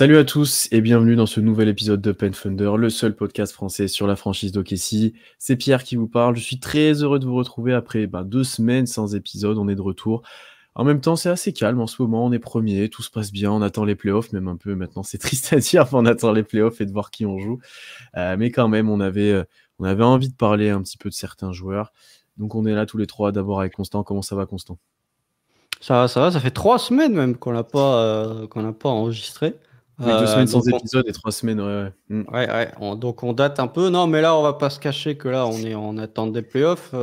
Salut à tous et bienvenue dans ce nouvel épisode de Pen Thunder, le seul podcast français sur la franchise d'OKC. C'est Pierre qui vous parle, je suis très heureux de vous retrouver après 2 semaines sans épisode, on est de retour. En même temps, c'est assez calme en ce moment, on est premier, tout se passe bien, on attend les playoffs, même un peu maintenant, c'est triste à dire, mais on attend les playoffs et de voir qui on joue. Mais quand même, on avait envie de parler un petit peu de certains joueurs. Donc on est là tous les trois, d'abord avec Constant. Comment ça va, Constant ? Ça va, ça fait 3 semaines même qu'on n'a pas enregistré. Oui, 2 semaines sans donc épisode et 3 semaines, ouais. donc on date un peu. Non, mais là, on va pas se cacher que là, on est en attente des playoffs.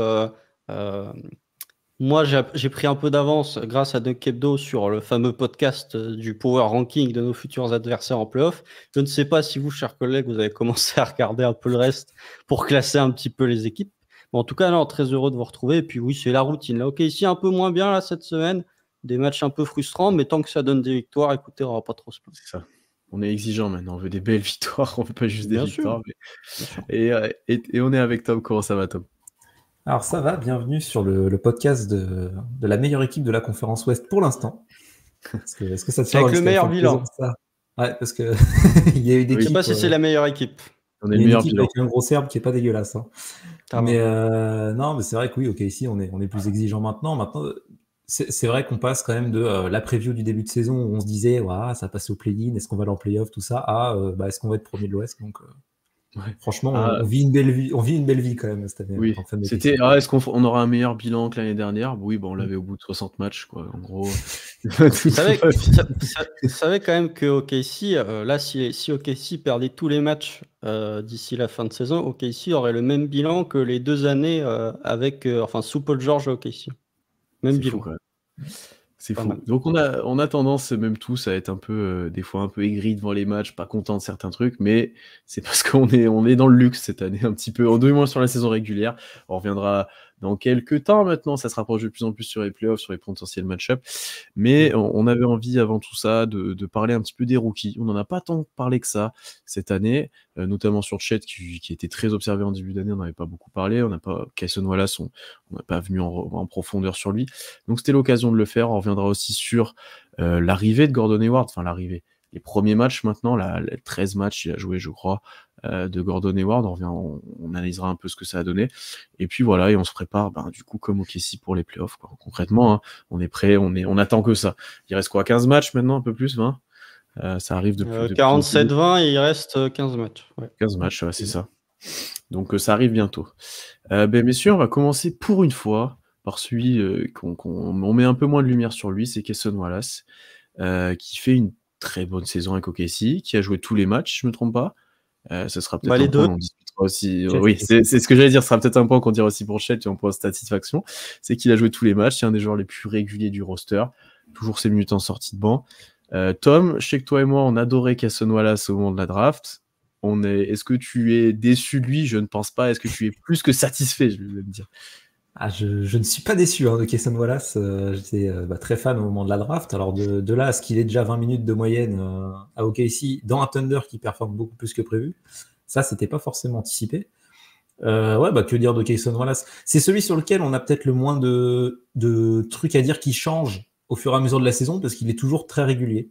Moi, j'ai pris un peu d'avance grâce à Dunk Hebdo sur le fameux podcast du Power Ranking de nos futurs adversaires en playoffs. Je ne sais pas si vous, chers collègues, vous avez commencé à regarder un peu le reste pour classer un petit peu les équipes. Mais en tout cas, non, très heureux de vous retrouver. Et puis oui, c'est la routine. Là, ok, ici un peu moins bien là cette semaine, des matchs un peu frustrants, mais tant que ça donne des victoires, écoutez, on va pas trop se plaindre. C'est ça. On est exigeant maintenant, on veut des belles victoires, on veut pas juste des Bien victoires. sûr, bien sûr. Et on est avec Tom. Comment ça va, Tom ? Alors ça va, bienvenue sur le podcast de la meilleure équipe de la conférence Ouest pour l'instant. Est-ce que ça te Avec le meilleur bilan. Ouais, parce que il y a eu des Je sais pas si c'est la meilleure équipe. On est le meilleur bilan. Avec un gros serbe qui est pas dégueulasse. Hein. Ah Mais non, mais c'est vrai que oui, ok, ici on est plus exigeant maintenant. Maintenant, c'est vrai qu'on passe quand même de la preview du début de saison où on se disait, ouais, ça passe au play-in, est-ce qu'on va aller en play-off, tout ça, à est-ce qu'on va être premier de l'Ouest. Donc Ouais. franchement, on vit une belle vie quand même cette année. Oui. C'était, est-ce qu'on aura un meilleur bilan que l'année dernière ? Oui, on l'avait au bout de 60 matchs, quoi. En gros. Vous savez quand même que OKC, là, si OKC perdait tous les matchs d'ici la fin de saison, OKC aurait le même bilan que les 2 années sous Paul George à OKC. Même C'est bilan. fou, quand même. C'est Pas fou. mal. Donc on a tendance même tous à être un peu, des fois un peu aigris devant les matchs, pas contents de certains trucs, mais c'est parce qu'on est dans le luxe cette année un petit peu, du moins sur la saison régulière. On reviendra dans quelques temps maintenant, ça se rapproche de plus en plus sur les playoffs, sur les potentiels match-up. Mais on avait envie avant tout ça de parler un petit peu des rookies. On n'en a pas tant parlé que ça cette année, notamment sur Chet qui était très observé en début d'année, on n'avait pas beaucoup parlé, on n'a pas Cason Wallace, on n'a pas venu en profondeur sur lui. Donc c'était l'occasion de le faire. On reviendra aussi sur l'arrivée de Gordon Hayward, enfin l'arrivée, les premiers matchs maintenant, les 13 matchs il a joué je crois, de Gordon Hayward. On analysera un peu ce que ça a donné. Et puis voilà, et on se prépare du coup comme OKC pour les playoffs, quoi. Concrètement, hein, on est prêt, on attend que ça. Il reste quoi, 15 matchs maintenant, un peu plus, 20 ? Ça arrive depuis 47-20 et il reste 15 matchs. Ouais. 15 matchs, ouais, c'est ça. Donc ça arrive bientôt. Messieurs, on va commencer pour une fois par celui qu'on met un peu moins de lumière sur lui, c'est Cason Wallace, qui fait une très bonne saison avec OKC, qui a joué tous les matchs, je me trompe pas. Ce sera peut-être un point qu'on discutera aussi. Oui, c'est ce que j'allais dire, ce sera peut-être un point qu'on dira aussi pour Chet, et on point de satisfaction, c'est qu'il a joué tous les matchs, c'est un des joueurs les plus réguliers du roster, toujours ses minutes en sortie de banc. Tom, je sais que toi et moi, on adorait Cason Wallace au moment de la draft. Est-ce que tu es déçu de lui ? Je ne pense pas. Est-ce que tu es plus que satisfait, je vais me dire. Je ne suis pas déçu de Cason Wallace. J'étais très fan au moment de la draft. Alors de là à ce qu'il ait déjà 20 minutes de moyenne à OKC dans un Thunder qui performe beaucoup plus que prévu, ça c'était pas forcément anticipé. Que dire de Cason Wallace ? C'est celui sur lequel on a peut-être le moins de trucs à dire qui changent au fur et à mesure de la saison parce qu'il est toujours très régulier.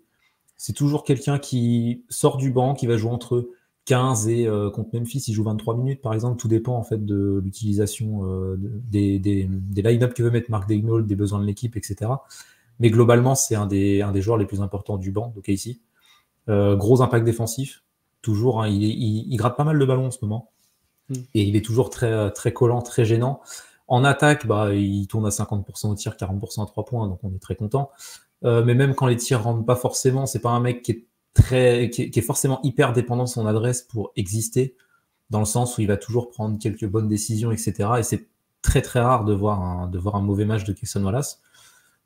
C'est toujours quelqu'un qui sort du banc, qui va jouer entre 15 et contre Memphis, il joue 23 minutes par exemple. Tout dépend en fait de l'utilisation des line-up que veut mettre Mark Daigneault, des besoins de l'équipe, etc. Mais globalement, c'est un des joueurs les plus importants du banc d'OKC. Gros impact défensif, toujours. Hein, il gratte pas mal de ballons en ce moment. Et il est toujours très, très collant, très gênant. En attaque, il tourne à 50% au tir, 40% à 3 points, donc on est très content. Mais même quand les tirs rentrent pas forcément, c'est pas un mec qui est forcément hyper dépendant de son adresse pour exister, dans le sens où il va toujours prendre quelques bonnes décisions, etc. Et c'est très très rare de voir un mauvais match de Cason Wallace.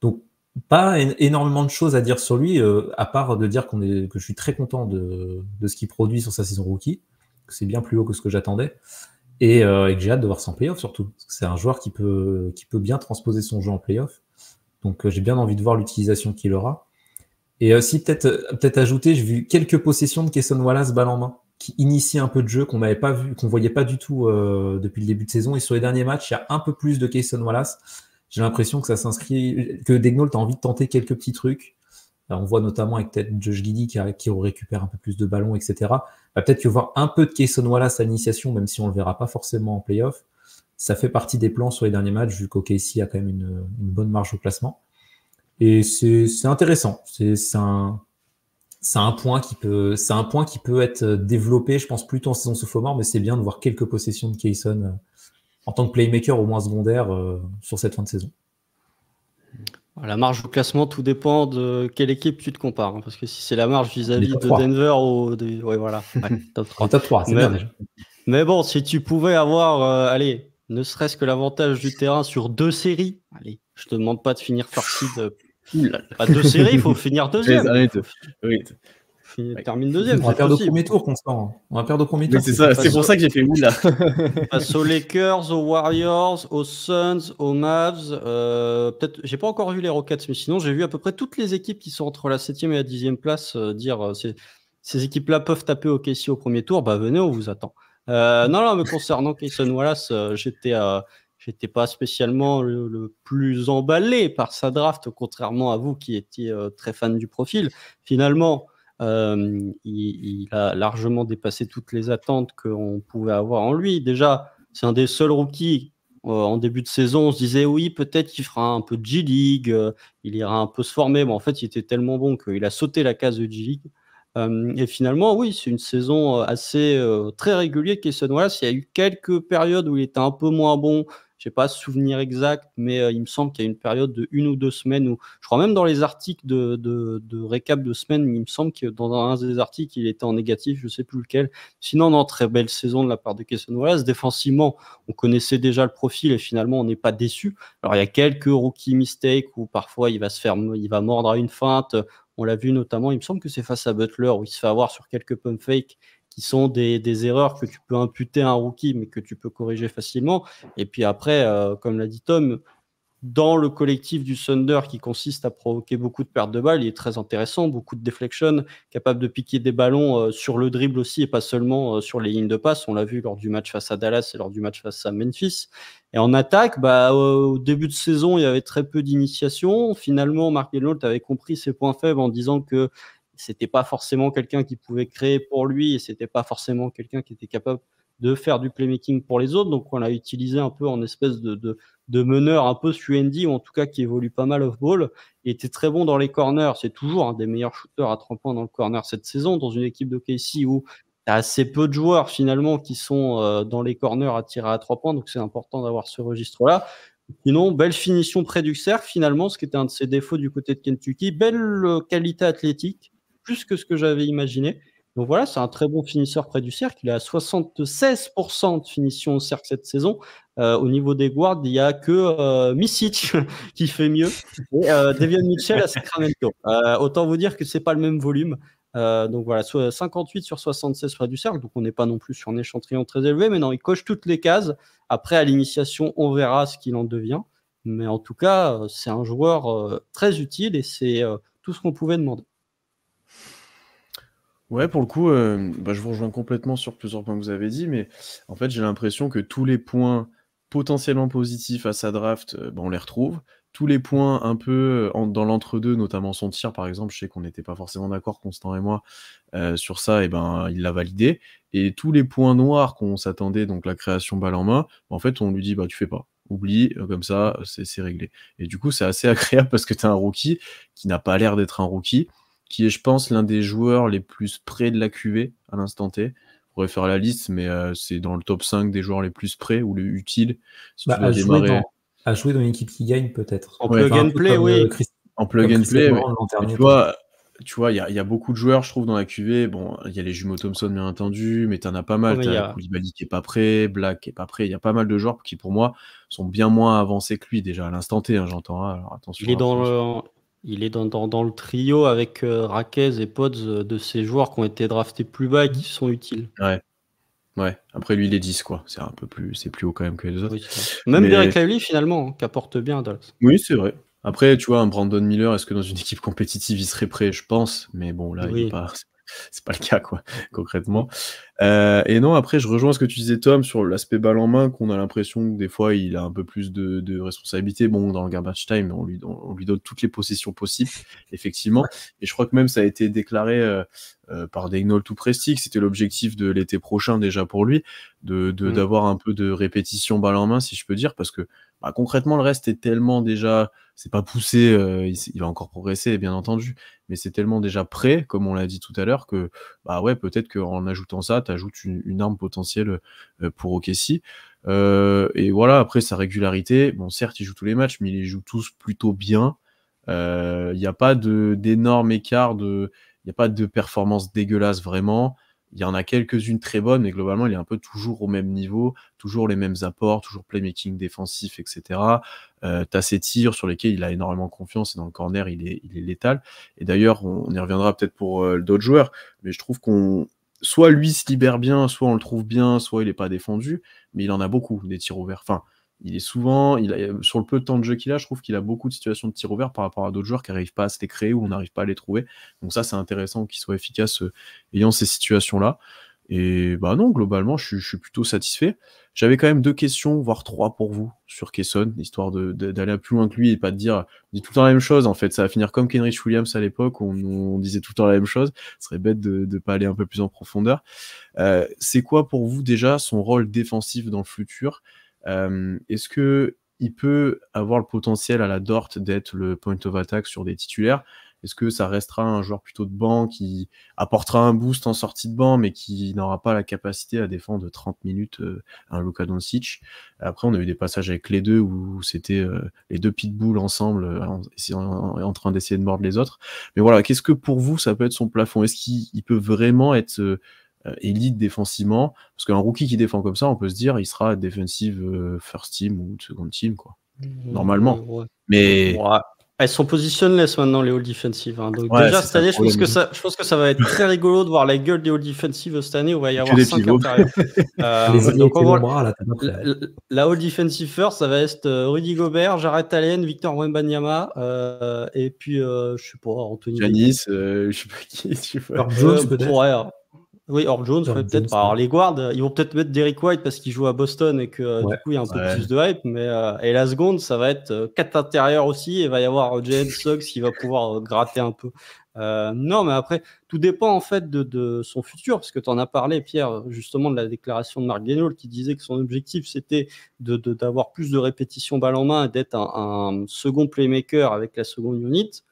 Donc pas énormément de choses à dire sur lui, à part de dire que je suis très content de ce qu'il produit sur sa saison rookie, que c'est bien plus haut que ce que j'attendais. Et que j'ai hâte de voir ça en playoff surtout. Parce que c'est un joueur qui peut bien transposer son jeu en playoff. Donc j'ai bien envie de voir l'utilisation qu'il aura. Et aussi peut-être ajouter, j'ai vu quelques possessions de Cason Wallace balle en main, qui initie un peu de jeu qu'on n'avait pas vu, qu'on voyait pas du tout depuis le début de saison. Et sur les derniers matchs, il y a un peu plus de Cason Wallace. J'ai l'impression que ça s'inscrit, que Daigneault a envie de tenter quelques petits trucs. On voit notamment avec peut-être Josh Giddey qui récupère un peu plus de ballons, etc. Peut-être que voir un peu de Cason Wallace à l'initiation, même si on le verra pas forcément en playoff, ça fait partie des plans sur les derniers matchs, vu qu'OKC a quand même une bonne marge au classement. Et c'est intéressant. C'est un point qui peut être développé, je pense, plutôt en saison sophomore, mais c'est bien de voir quelques possessions de Cason en tant que playmaker au moins secondaire sur cette fin de saison. La marge au classement, tout dépend de quelle équipe tu te compares. Parce que si c'est la marge vis-à-vis de 3. Denver ou de... Ouais, voilà. Ouais, top 3. Top 3, c'est bien déjà. Mais bon, si tu pouvais avoir, ne serait-ce que l'avantage du terrain sur 2 séries, allez, je te demande pas de finir first seed. Pas 2 séries, il faut finir deuxième. Termine deuxième. On va perdre au premier tour, Constant. On va perdre au premier tour. C'est ça, c'est pour ça que j'ai fait oula. Face aux Lakers, aux Warriors, aux Suns, aux Mavs. Peut-être, j'ai pas encore vu les Rockets, mais sinon j'ai vu à peu près toutes les équipes qui sont entre la 7e et la 10e place dire ces équipes-là peuvent taper OKC au premier tour. Bah venez, on vous attend. Non, mais concernant Cason Wallace, j'étais pas spécialement le plus emballé par sa draft, contrairement à vous qui étiez très fan du profil. Finalement, il a largement dépassé toutes les attentes qu'on pouvait avoir en lui. Déjà, c'est un des seuls rookies en début de saison. On se disait oui, peut-être qu'il fera un peu de G-League, il ira un peu se former, mais en fait, il était tellement bon qu'il a sauté la case de G-League. Et finalement, oui, c'est une saison assez très régulière. Cason Wallace, il y a eu quelques périodes où il était un peu moins bon. Je n'ai pas souvenir exact, mais il me semble qu'il y a une période de 1 ou 2 semaines où, je crois même dans les articles de récap de semaine, il me semble que dans un des articles, il était en négatif, je ne sais plus lequel. Sinon, non, très belle saison de la part de Cason Wallace. Défensivement, on connaissait déjà le profil et finalement, on n'est pas déçu. Alors, il y a quelques rookie mistakes où parfois, il va mordre à une feinte. On l'a vu notamment, il me semble que c'est face à Butler où il se fait avoir sur quelques pump fakes qui sont des erreurs que tu peux imputer à un rookie, mais que tu peux corriger facilement. Et puis après, comme l'a dit Tom, dans le collectif du Thunder qui consiste à provoquer beaucoup de pertes de balles, il est très intéressant, beaucoup de deflection, capable de piquer des ballons sur le dribble aussi et pas seulement sur les lignes de passe. On l'a vu lors du match face à Dallas et lors du match face à Memphis. Et en attaque, au début de saison, il y avait très peu d'initiation. Finalement, Mark Daigneault avait compris ses points faibles en disant que c'était pas forcément quelqu'un qui pouvait créer pour lui et c'était pas forcément quelqu'un qui était capable de faire du playmaking pour les autres. Donc, on l'a utilisé un peu en espèce de meneur un peu Suendi, ou en tout cas qui évolue pas mal off-ball. Il était très bon dans les corners. C'est toujours un des meilleurs shooters à 3 points dans le corner cette saison, dans une équipe de KC où tu as assez peu de joueurs finalement qui sont dans les corners à tirer à 3 points. Donc, c'est important d'avoir ce registre-là. Sinon, belle finition près du cercle, finalement, ce qui était un de ses défauts du côté de Kentucky. Belle qualité athlétique, plus que ce que j'avais imaginé. Donc voilà, c'est un très bon finisseur près du cercle. Il est à 76% de finition au cercle cette saison. Au niveau des guards, il n'y a que Micic qui fait mieux et Davion Mitchell à Sacramento. Autant vous dire que ce n'est pas le même volume. Donc voilà, 58 sur 76 près du cercle. Donc on n'est pas non plus sur un échantillon très élevé, mais non, il coche toutes les cases. Après, à l'initiation, on verra ce qu'il en devient. Mais en tout cas, c'est un joueur très utile et c'est tout ce qu'on pouvait demander. Ouais, pour le coup, je vous rejoins complètement sur plusieurs points que vous avez dit, mais en fait, j'ai l'impression que tous les points potentiellement positifs à sa draft, on les retrouve. Tous les points un peu dans l'entre-deux, notamment son tir, par exemple, je sais qu'on n'était pas forcément d'accord, Constant et moi, sur ça, et il l'a validé. Et tous les points noirs qu'on s'attendait, donc la création balle en main, en fait, on lui dit, tu fais pas. Oublie, comme ça, c'est réglé. Et du coup, c'est assez agréable parce que tu as un rookie qui n'a pas l'air d'être un rookie, qui est, je pense, l'un des joueurs les plus près de la QV à l'instant T. On pourrait faire la liste, mais c'est dans le top 5 des joueurs les plus près ou les utiles. Si tu dois démarrer... à jouer dans une équipe qui gagne, peut-être. En plug and play, oui. En plug and play, tu vois, il y a beaucoup de joueurs, je trouve, dans la QV. Bon, il y a les jumeaux Thompson, bien entendu, mais t'en as pas mal. T'as Koulibaly qui est pas prêt, Black qui est pas prêt. Il y a pas mal de joueurs qui, pour moi, sont bien moins avancés que lui, déjà, à l'instant T, j'entends. Alors, attention. Il est dans le trio avec Raquez et Pods de ces joueurs qui ont été draftés plus bas et qui sont utiles. Ouais. Après, lui, il est 10, quoi. C'est plus haut quand même que les autres. Oui, même Derek Lively, finalement, qui apporte bien à Dallas. Oui, c'est vrai. Après, tu vois, un Brandon Miller, est-ce que dans une équipe compétitive, il serait prêt? Je pense. Mais bon, là, il est pas... c'est pas le cas, quoi, concrètement. Et non, après, je rejoins ce que tu disais, Tom, sur l'aspect balle en main, qu'on a l'impression que des fois, il a un peu plus de responsabilité. Bon, dans le garbage time, on lui donne toutes les possessions possibles, effectivement. Et je crois que même ça a été déclaré par Daigneault tout Presti, que c'était l'objectif de l'été prochain déjà pour lui, d'avoir un peu de répétition balle en main, si je peux dire, parce que concrètement, le reste est tellement déjà, c'est pas poussé, il va encore progresser, bien entendu, mais c'est tellement déjà prêt, comme on l'a dit tout à l'heure, que ouais, peut-être qu'en ajoutant ça, t'ajoutes une arme potentielle pour OKC. Et voilà, après sa régularité, bon, certes, il joue tous les matchs, mais il les joue tous plutôt bien. Il n'y a pas d'énorme écart, il n'y a pas de performance dégueulasse vraiment. Il y en a quelques-unes très bonnes, mais globalement, il est un peu toujours au même niveau, toujours les mêmes apports, toujours playmaking défensif, etc. T'as ses tirs sur lesquels il a énormément confiance, et dans le corner, il est létal. Et d'ailleurs, on y reviendra peut-être pour d'autres joueurs, mais je trouve soit lui se libère bien, soit on le trouve bien, soit il n'est pas défendu, mais il en a beaucoup, des tirs ouverts. Enfin, il est souvent, sur le peu de temps de jeu qu'il a, je trouve qu'il a beaucoup de situations de tirs ouverts par rapport à d'autres joueurs qui n'arrivent pas à se les créer ou on n'arrive pas à les trouver. Donc ça, c'est intéressant qu'il soit efficace ayant ces situations-là. Et non, globalement, je suis plutôt satisfait. J'avais quand même 2 questions, voire 3 pour vous sur Cason, histoire d'aller plus loin que lui et pas de dire, on dit tout le temps la même chose, en fait. Ça va finir comme Kenrich Williams à l'époque, où on disait tout le temps la même chose. Ce serait bête de ne pas aller un peu plus en profondeur. C'est quoi pour vous déjà son rôle défensif dans le futur ? Est-ce que il peut avoir le potentiel à la Dort d'être le point of attack sur des titulaires ? Est-ce que ça restera un joueur plutôt de banc qui apportera un boost en sortie de banc, mais qui n'aura pas la capacité à défendre 30 minutes un Luka Doncic ? Après, on a eu des passages avec les deux où c'était les deux pitbulls ensemble en train d'essayer de mordre les autres. Mais voilà, qu'est-ce que pour vous, ça peut être son plafond ? Est-ce qu'il peut vraiment être élite défensivement? Parce qu'un rookie qui défend comme ça, on peut se dire il sera defensive first team ou second team, quoi. Normalement. Ouais. Mais elles sont positionless maintenant, les all defensive. Donc ouais, déjà cette année, je pense que ça va être très rigolo de voir la gueule des all defensive cette année où il va y avoir 5 intérieurs. Donc on voit la all defensive first, ça va être Rudy Gobert, Jarrett Allen, Victor Wembanyama, et puis je sais pas, Anthony Giannis, je sais pas qui tu vois. Jones peut-être. Oui, Herb Jones, peut-être. Alors, les guards, ils vont peut-être mettre Derrick White parce qu'il joue à Boston et que du coup, il y a un peu plus de hype. Mais, et la seconde, ça va être 4 intérieurs aussi. Et il va y avoir Jalen Suggs qui va pouvoir gratter un peu. Non, mais après, tout dépend en fait de son futur. Parce que tu en as parlé, Pierre, justement, de la déclaration de Mark Daigneault qui disait que son objectif, c'était d'avoir plus de répétitions balle en main et d'être un second playmaker avec la seconde unit.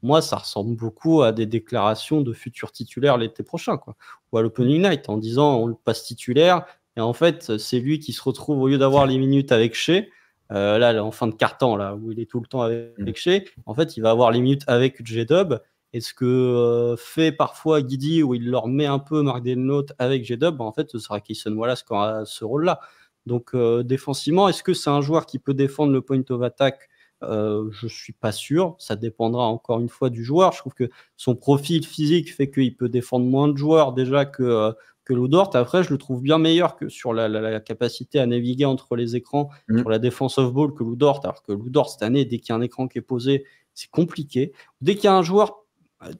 Moi, ça ressemble beaucoup à des déclarations de futurs titulaires l'été prochain, quoi. Ou à l'Opening Night, en disant on le passe titulaire, et en fait, c'est lui qui se retrouve, au lieu d'avoir les minutes avec Shea, là, en fin de quart-temps, là, où il est tout le temps avec Shea, en fait, il va avoir les minutes avec J-Dub, et ce que fait parfois Guidi, où il leur met un peu Mark Daigneault avec J-Dub, en fait, ce sera Cason Wallace qui aura ce rôle-là. Donc, défensivement, est-ce que c'est un joueur qui peut défendre le point of attack ? Je suis pas sûr, ça dépendra encore une fois du joueur. Je trouve que son profil physique fait qu'il peut défendre moins de joueurs déjà que Lou Dort. Après, je le trouve bien meilleur que sur la capacité à naviguer entre les écrans sur la défense off-ball que Lou Dort. Alors que Lou Dort, cette année, dès qu'il y a un écran qui est posé, c'est compliqué. Dès qu'il y a un joueur,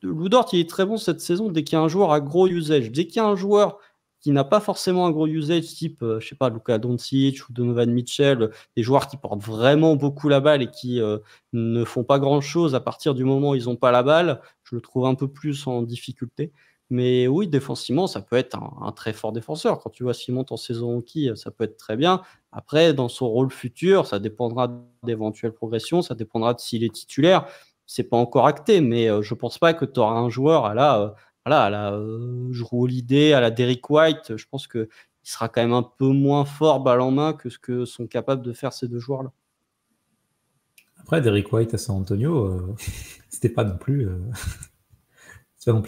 Lou Dort, il est très bon cette saison, dès qu'il y a un joueur à gros usage. Dès qu'il y a un joueur qui n'a pas forcément un gros usage type, je sais pas, Luka Doncic ou Donovan Mitchell, des joueurs qui portent vraiment beaucoup la balle et qui ne font pas grand-chose à partir du moment où ils n'ont pas la balle, je le trouve un peu plus en difficulté. Mais oui, défensivement, ça peut être un très fort défenseur. Quand tu vois s'il monte en saison rookie, ça peut être très bien. Après, dans son rôle futur, ça dépendra d'éventuelles progressions, ça dépendra de s'il est titulaire. C'est pas encore acté, mais je pense pas que tu auras un joueur à la Jrue Holiday, à la Derrick White. Je pense qu'il sera quand même un peu moins fort balle en main que ce que sont capables de faire ces deux joueurs-là. Après, Derrick White à San Antonio, c'était pas non plus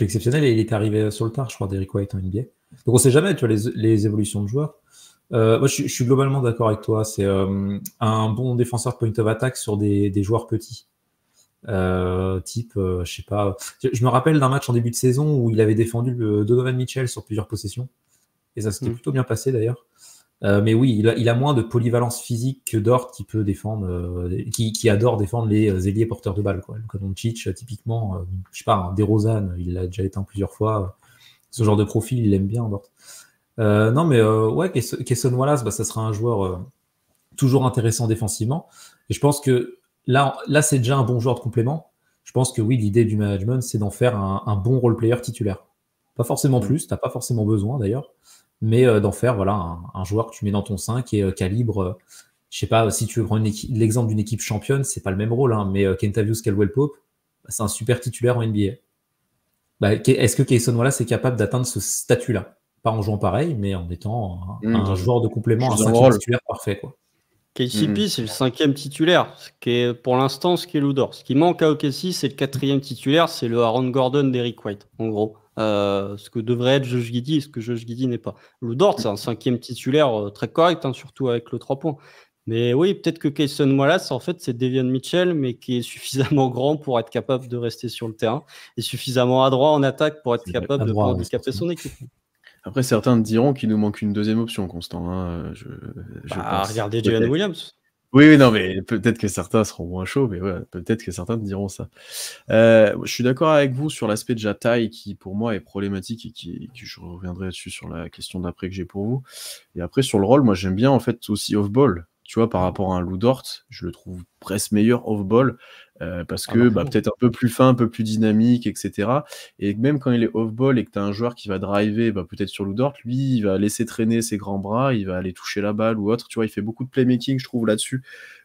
exceptionnel, et il est arrivé sur le tard, je crois, Derrick White en NBA. Donc on sait jamais, tu vois, les évolutions de joueurs. Moi, je suis globalement d'accord avec toi. C'est un bon défenseur point of attack sur des joueurs petits. Je sais pas. Je me rappelle d'un match en début de saison où il avait défendu le Donovan Mitchell sur plusieurs possessions, et ça s'était plutôt bien passé d'ailleurs. Mais oui, il a moins de polyvalence physique que Dort, qui peut défendre, qui adore défendre les ailiers porteurs de balles, quoi. Luka Doncic, typiquement, je sais pas, DeRozan, il l'a déjà éteint plusieurs fois. Ce genre de profil, il aime bien, Dort. Non, mais ouais, Cason Wallace, ça sera un joueur toujours intéressant défensivement. Et je pense que là c'est déjà un bon joueur de complément. Je pense que oui, l'idée du management, c'est d'en faire un bon role-player titulaire. Pas forcément plus, t'as pas forcément besoin d'ailleurs, mais d'en faire voilà un joueur que tu mets dans ton 5 et calibre. Je sais pas, si tu veux prendre l'exemple d'une équipe championne, c'est pas le même rôle, hein, mais Kentavious Caldwell-Pope, c'est un super titulaire en NBA. Est-ce que Cason Wallace est capable d'atteindre ce statut-là? Pas en jouant pareil, mais en étant un joueur de complément, un 5e titulaire parfait, quoi. KCP, c'est le 5e titulaire, ce qui est pour l'instant ce qui est Lou Dort. Ce qui manque à OKC, c'est le 4e titulaire, c'est le Aaron Gordon d'Eric White, en gros. Ce que devrait être Josh Giddey et ce que Josh Giddey n'est pas. Lou Dort, c'est un 5e titulaire très correct, hein, surtout avec le 3 points. Mais oui, peut-être que Cason Wallace, en fait, c'est Davion Mitchell, mais qui est suffisamment grand pour être capable de rester sur le terrain et suffisamment adroit en attaque pour être capable de ne pas handicaper son équipe. Après, certains te diront qu'il nous manque une deuxième option, Constant. Hein. Je pense. Regardez Jalen Williams. Oui, non, mais peut-être que certains seront moins chauds, mais ouais, peut-être que certains te diront ça. Je suis d'accord avec vous sur l'aspect de taille qui, pour moi, est problématique et que je reviendrai dessus sur la question d'après que j'ai pour vous. Et après, sur le rôle, moi, j'aime bien, en fait, aussi off-ball. Tu vois, par rapport à un Lou Dort, je le trouve presque meilleur off-ball parce que peut-être un peu plus fin, un peu plus dynamique, etc. Et même quand il est off-ball et que tu as un joueur qui va driver, peut-être sur Lou Dort, lui, il va laisser traîner ses grands bras, il va aller toucher la balle ou autre. Tu vois, il fait beaucoup de playmaking, je trouve, là-dessus,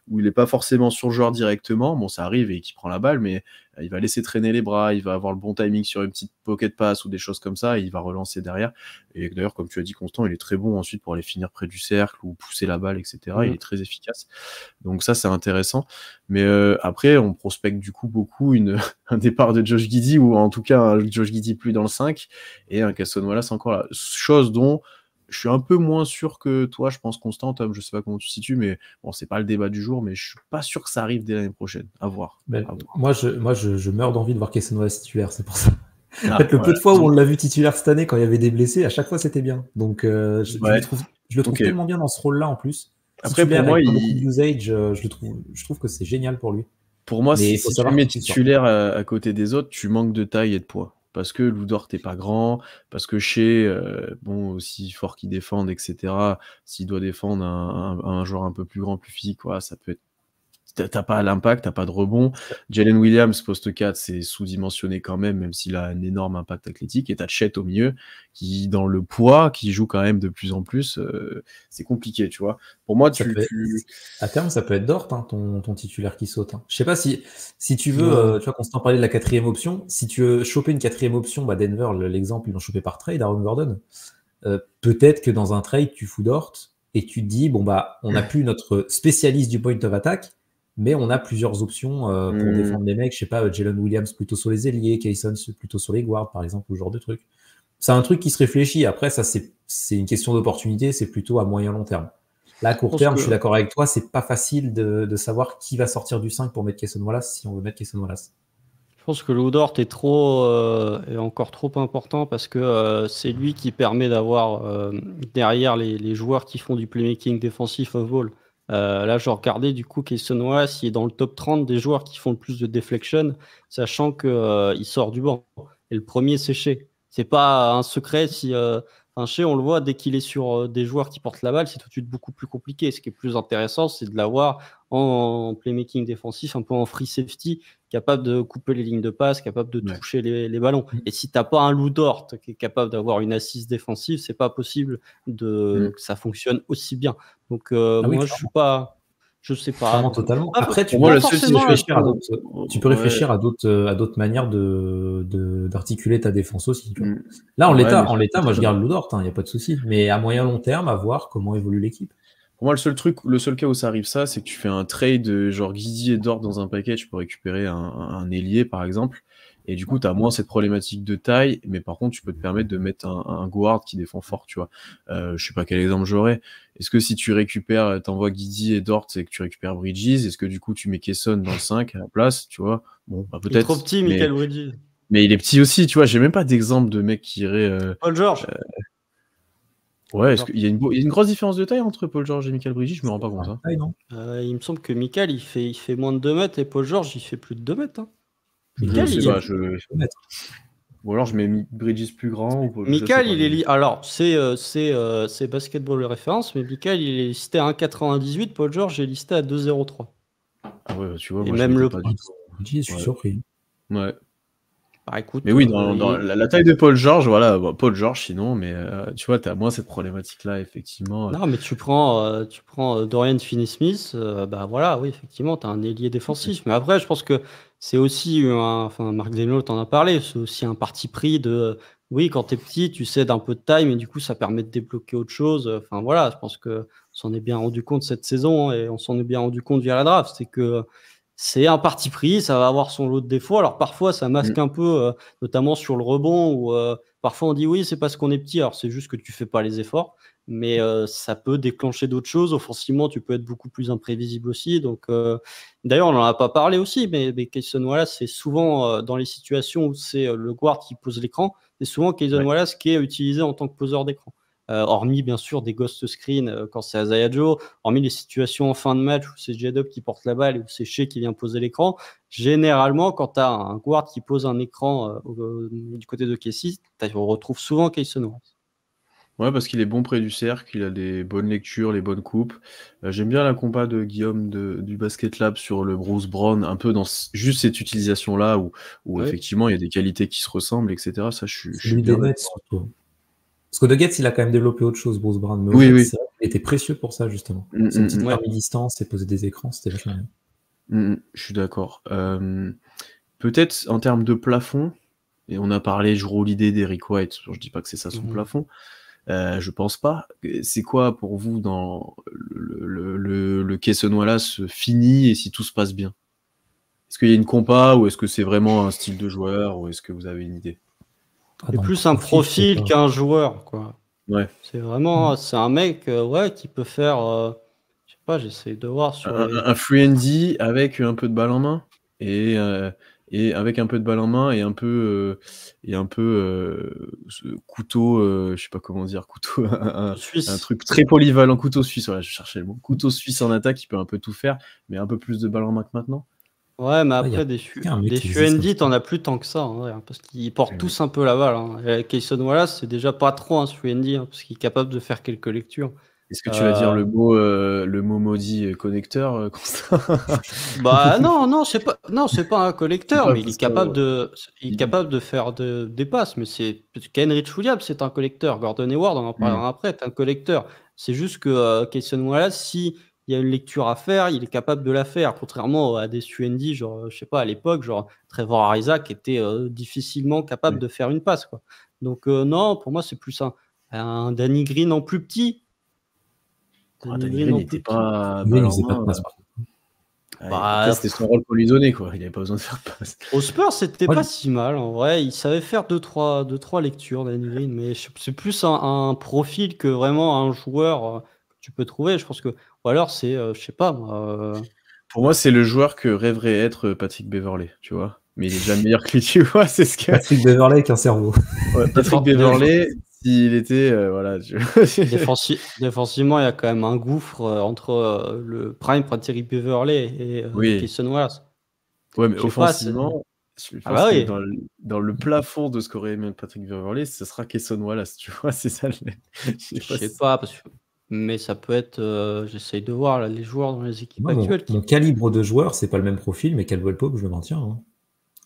où il n'est pas forcément sur le joueur directement. Bon, ça arrive et qu'il prend la balle, mais il va laisser traîner les bras, il va avoir le bon timing sur une petite pocket pass ou des choses comme ça, et il va relancer derrière. Et d'ailleurs, comme tu as dit, Constant, il est très bon ensuite pour aller finir près du cercle ou pousser la balle, etc. Il est très efficace. Donc ça, c'est intéressant. Mais après, on prospecte du coup beaucoup un départ de Josh Giddey, ou en tout cas un Josh Giddey plus dans le 5, et un Cason Wallace encore là. Chose dont je suis un peu moins sûr que toi, je pense, Constant, Tom, je sais pas comment tu te situes, mais bon, c'est pas le débat du jour, mais je suis pas sûr que ça arrive dès l'année prochaine. À voir. Moi, je meurs d'envie de voir Cason Wallace titulaire, c'est pour ça. En fait, le peu de fois où on l'a vu titulaire cette année, quand il y avait des blessés, à chaque fois c'était bien. Donc je le trouve tellement bien dans ce rôle-là en plus. Après, pour moi, beaucoup de usage, je trouve que c'est génial pour lui. Pour moi, si tu mets titulaire à côté des autres, tu manques de taille et de poids. Parce que Lou Dort n'est pas grand, parce que Shai, aussi fort qu'il défende, etc., s'il doit défendre un joueur un peu plus grand, plus physique, ça peut être. T'as pas l'impact, t'as pas de rebond. Jalen Williams, poste 4, c'est sous-dimensionné quand même s'il a un énorme impact athlétique. Et t'as Chet au milieu, qui, dans le poids, qui joue quand même de plus en plus. C'est compliqué, tu vois. Pour moi, à terme, ça peut être Dort, hein, ton titulaire qui saute. Hein. Je sais pas si tu veux, tu vois, Constant parlait de la 4e option. Si tu veux choper une 4e option, Denver, l'exemple, ils l'ont chopé par trade, Aaron Gordon. Peut-être que dans un trade, tu fous Dort et tu te dis, on n'a plus notre spécialiste du point of attack, mais on a plusieurs options pour défendre les mecs. Je sais pas, Jalen Williams plutôt sur les ailiers, Cason plutôt sur les guards, par exemple, ou ce genre de truc. C'est un truc qui se réfléchit. Après, ça, c'est une question d'opportunité, c'est plutôt à moyen long terme. Là, à court terme, je suis d'accord avec toi, c'est pas facile de savoir qui va sortir du 5 pour mettre Cason Wallace, si on veut mettre Cason Wallace. Je pense que Lou Dort est encore trop important parce que c'est lui qui permet d'avoir derrière les joueurs qui font du playmaking défensif off-ball. Là, je regardais du coup Cason Wallace, il est dans le top 30 des joueurs qui font le plus de deflection, sachant qu'il sort du banc. Et le premier, c'est Shai. C'est pas un secret si Shai, on le voit, dès qu'il est sur des joueurs qui portent la balle, c'est tout de suite beaucoup plus compliqué. Ce qui est plus intéressant, c'est de l'avoir en playmaking défensif, un peu en free safety, capable de couper les lignes de passe, capable de toucher les ballons. Et si tu n'as pas un Lou Dort qui est capable d'avoir une assise défensive, c'est pas possible que ça fonctionne aussi bien. Donc moi, je sais pas. Vraiment, totalement. Après, tu peux réfléchir à d'autres manières d'articuler ta défense aussi. Tu vois. Là, en l'état, moi, je garde Lou Dort, il n'y a pas de souci. Mais à moyen long terme, à voir comment évolue l'équipe. Pour moi, le seul cas où ça arrive, c'est que tu fais un trade genre Giddey et Dort dans un package pour récupérer un ailier, par exemple. Et du coup, tu as moins cette problématique de taille, mais par contre, tu peux te permettre de mettre un guard qui défend fort, tu vois. Je sais pas quel exemple j'aurais. Est-ce que si tu récupères, t'envoies Giddey et Dort, c'est que tu récupères Bridges? Est-ce que du coup, tu mets Cason dans le 5 à la place, tu vois? Bon, peut-être. Il est trop petit, Michael Bridges. Mais il est petit aussi, tu vois. J'ai même pas d'exemple de mec qui irait. Paul George. Ouais, est-ce qu'il y a une grosse différence de taille entre Paul George et Michael Bridges? Je me rends pas compte. Hein. Il me semble que Michael, il fait moins de 2 mètres et Paul George, il fait plus de 2 mètres. Hein. Michael, Ou alors je mets Bridges plus grand. Ou, Michael, il est alors c'est Basketball Référence, mais Michael, il est listé à 1,98. Paul George est listé à 2,03. Ah ouais, tu vois, Et moi même je le pas du tout. Je suis surpris. Ouais. Bah, écoute, Mais oui, dans la taille de Paul George, voilà, Paul George sinon, mais tu vois, t'as moins cette problématique-là, effectivement. Non, mais tu prends Dorian Finney-Smith, bah voilà, oui, effectivement, tu as un ailier défensif. Mais après, je pense que c'est aussi, enfin, Marc Denault t'en a parlé, c'est aussi un parti pris de, oui, quand tu es petit, tu cèdes un peu de taille, mais du coup, ça permet de débloquer autre chose. Enfin voilà, je pense qu'on s'en est bien rendu compte cette saison, et on s'en est bien rendu compte via la draft, c'est que c'est un parti pris, ça va avoir son lot de défauts. Alors parfois, ça masque un peu, notamment sur le rebond, où parfois on dit oui, c'est parce qu'on est petit, alors c'est juste que tu fais pas les efforts. Mais ça peut déclencher d'autres choses. Offensivement, tu peux être beaucoup plus imprévisible aussi. Donc, d'ailleurs, on n'en a pas parlé aussi, mais Cason Wallace, c'est souvent dans les situations où c'est le guard qui pose l'écran, c'est souvent Cason Wallace qui est utilisé en tant que poseur d'écran. Hormis, bien sûr, des ghost screen quand c'est Isaiah Joe, hormis les situations en fin de match où c'est J-Dub qui porte la balle et où c'est Shea qui vient poser l'écran. Généralement, quand tu as un guard qui pose un écran du côté de Casey, on retrouve souvent Cason Wallace. Ouais, parce qu'il est bon près du cercle, il a des bonnes lectures, les bonnes coupes. J'aime bien la compa de Guillaume du Basket Lab sur le Bruce Brown, un peu dans juste cette utilisation-là où effectivement il y a des qualités qui se ressemblent, etc. Ça, je suis bien d'accord. Surtout. Parce que Nuggets, il a quand même développé autre chose, Bruce Brown. Mais oui. C'est vrai qu'il était précieux pour ça, justement. Son petite distance et poser des écrans, c'était vachement bien. Je suis d'accord. Peut-être en termes de plafond, et on a parlé, je roule l'idée d'Eric White, je dis pas que c'est ça son plafond. Je pense pas. C'est quoi pour vous dans le Cason Wallace fini et si tout se passe bien? Est-ce qu'il y a une compa ou est-ce que c'est vraiment un style de joueur ou est-ce que vous avez une idée? C'est plus un profil qu'un joueur, quoi. Ouais. C'est vraiment, c'est un mec, qui peut faire, je sais pas, j'essaie de voir sur un free and D avec un peu de balle en main et avec un peu de balle en main et un peu couteau, je sais pas comment dire, couteau, un truc très polyvalent, couteau suisse, voilà, je cherchais le mot, couteau suisse en attaque qui peut un peu tout faire, mais un peu plus de balle en main que maintenant. Ouais, mais après, des FUND, t'en as plus tant que ça, parce qu'ils portent tous un peu la balle. Hein. Cason Wallace, c'est déjà pas trop un FUND, parce qu'il est capable de faire quelques lectures. Est-ce que tu vas dire le mot maudit connecteur, Constant? Bah non, c'est pas un collecteur, mais il est capable de faire des passes. Mais c'est Kenrich Williams, c'est un collecteur. Gordon Hayward, on en parlera après, est un collecteur. C'est juste que Cason Wallace, si il y a une lecture à faire, il est capable de la faire, contrairement à des UND, genre, je sais pas, à l'époque, genre Trevor Ariza qui était difficilement capable de faire une passe, quoi. Donc non, pour moi, c'est plus un Danny Green en plus petit. Danny Green n'était pas il faisait pas de passe. C'était son rôle pour lui donner, quoi. Il n'avait pas besoin de faire de passe. Au Spurs, c'était pas si mal, en vrai. Il savait faire 2-3 lectures, Danny Green, mais c'est plus un profil que vraiment un joueur que tu peux trouver. Je pense que, ou alors c'est, je sais pas moi. Pour moi, c'est le joueur que rêverait être Patrick Beverley, tu vois. Mais il est jamais meilleur que lui, tu vois. C'est ce que... Patrick Beverley avec un cerveau. Ouais, Patrick Beverley, s'il était, voilà. Défensivement, il y a quand même un gouffre entre le prime Patrick Beverley et Cason Wallace. Ouais, mais offensivement, je pense que dans le plafond de ce qu'aurait aimé Patrick Beverley, ce sera Cason Wallace, tu vois. C'est ça. Je sais pas, parce que... mais ça peut être. J'essaye de voir là, les joueurs dans les équipes actuelles. Mon calibre de joueur, c'est pas le même profil, mais Caldwell Pope, je le maintiens. Hein.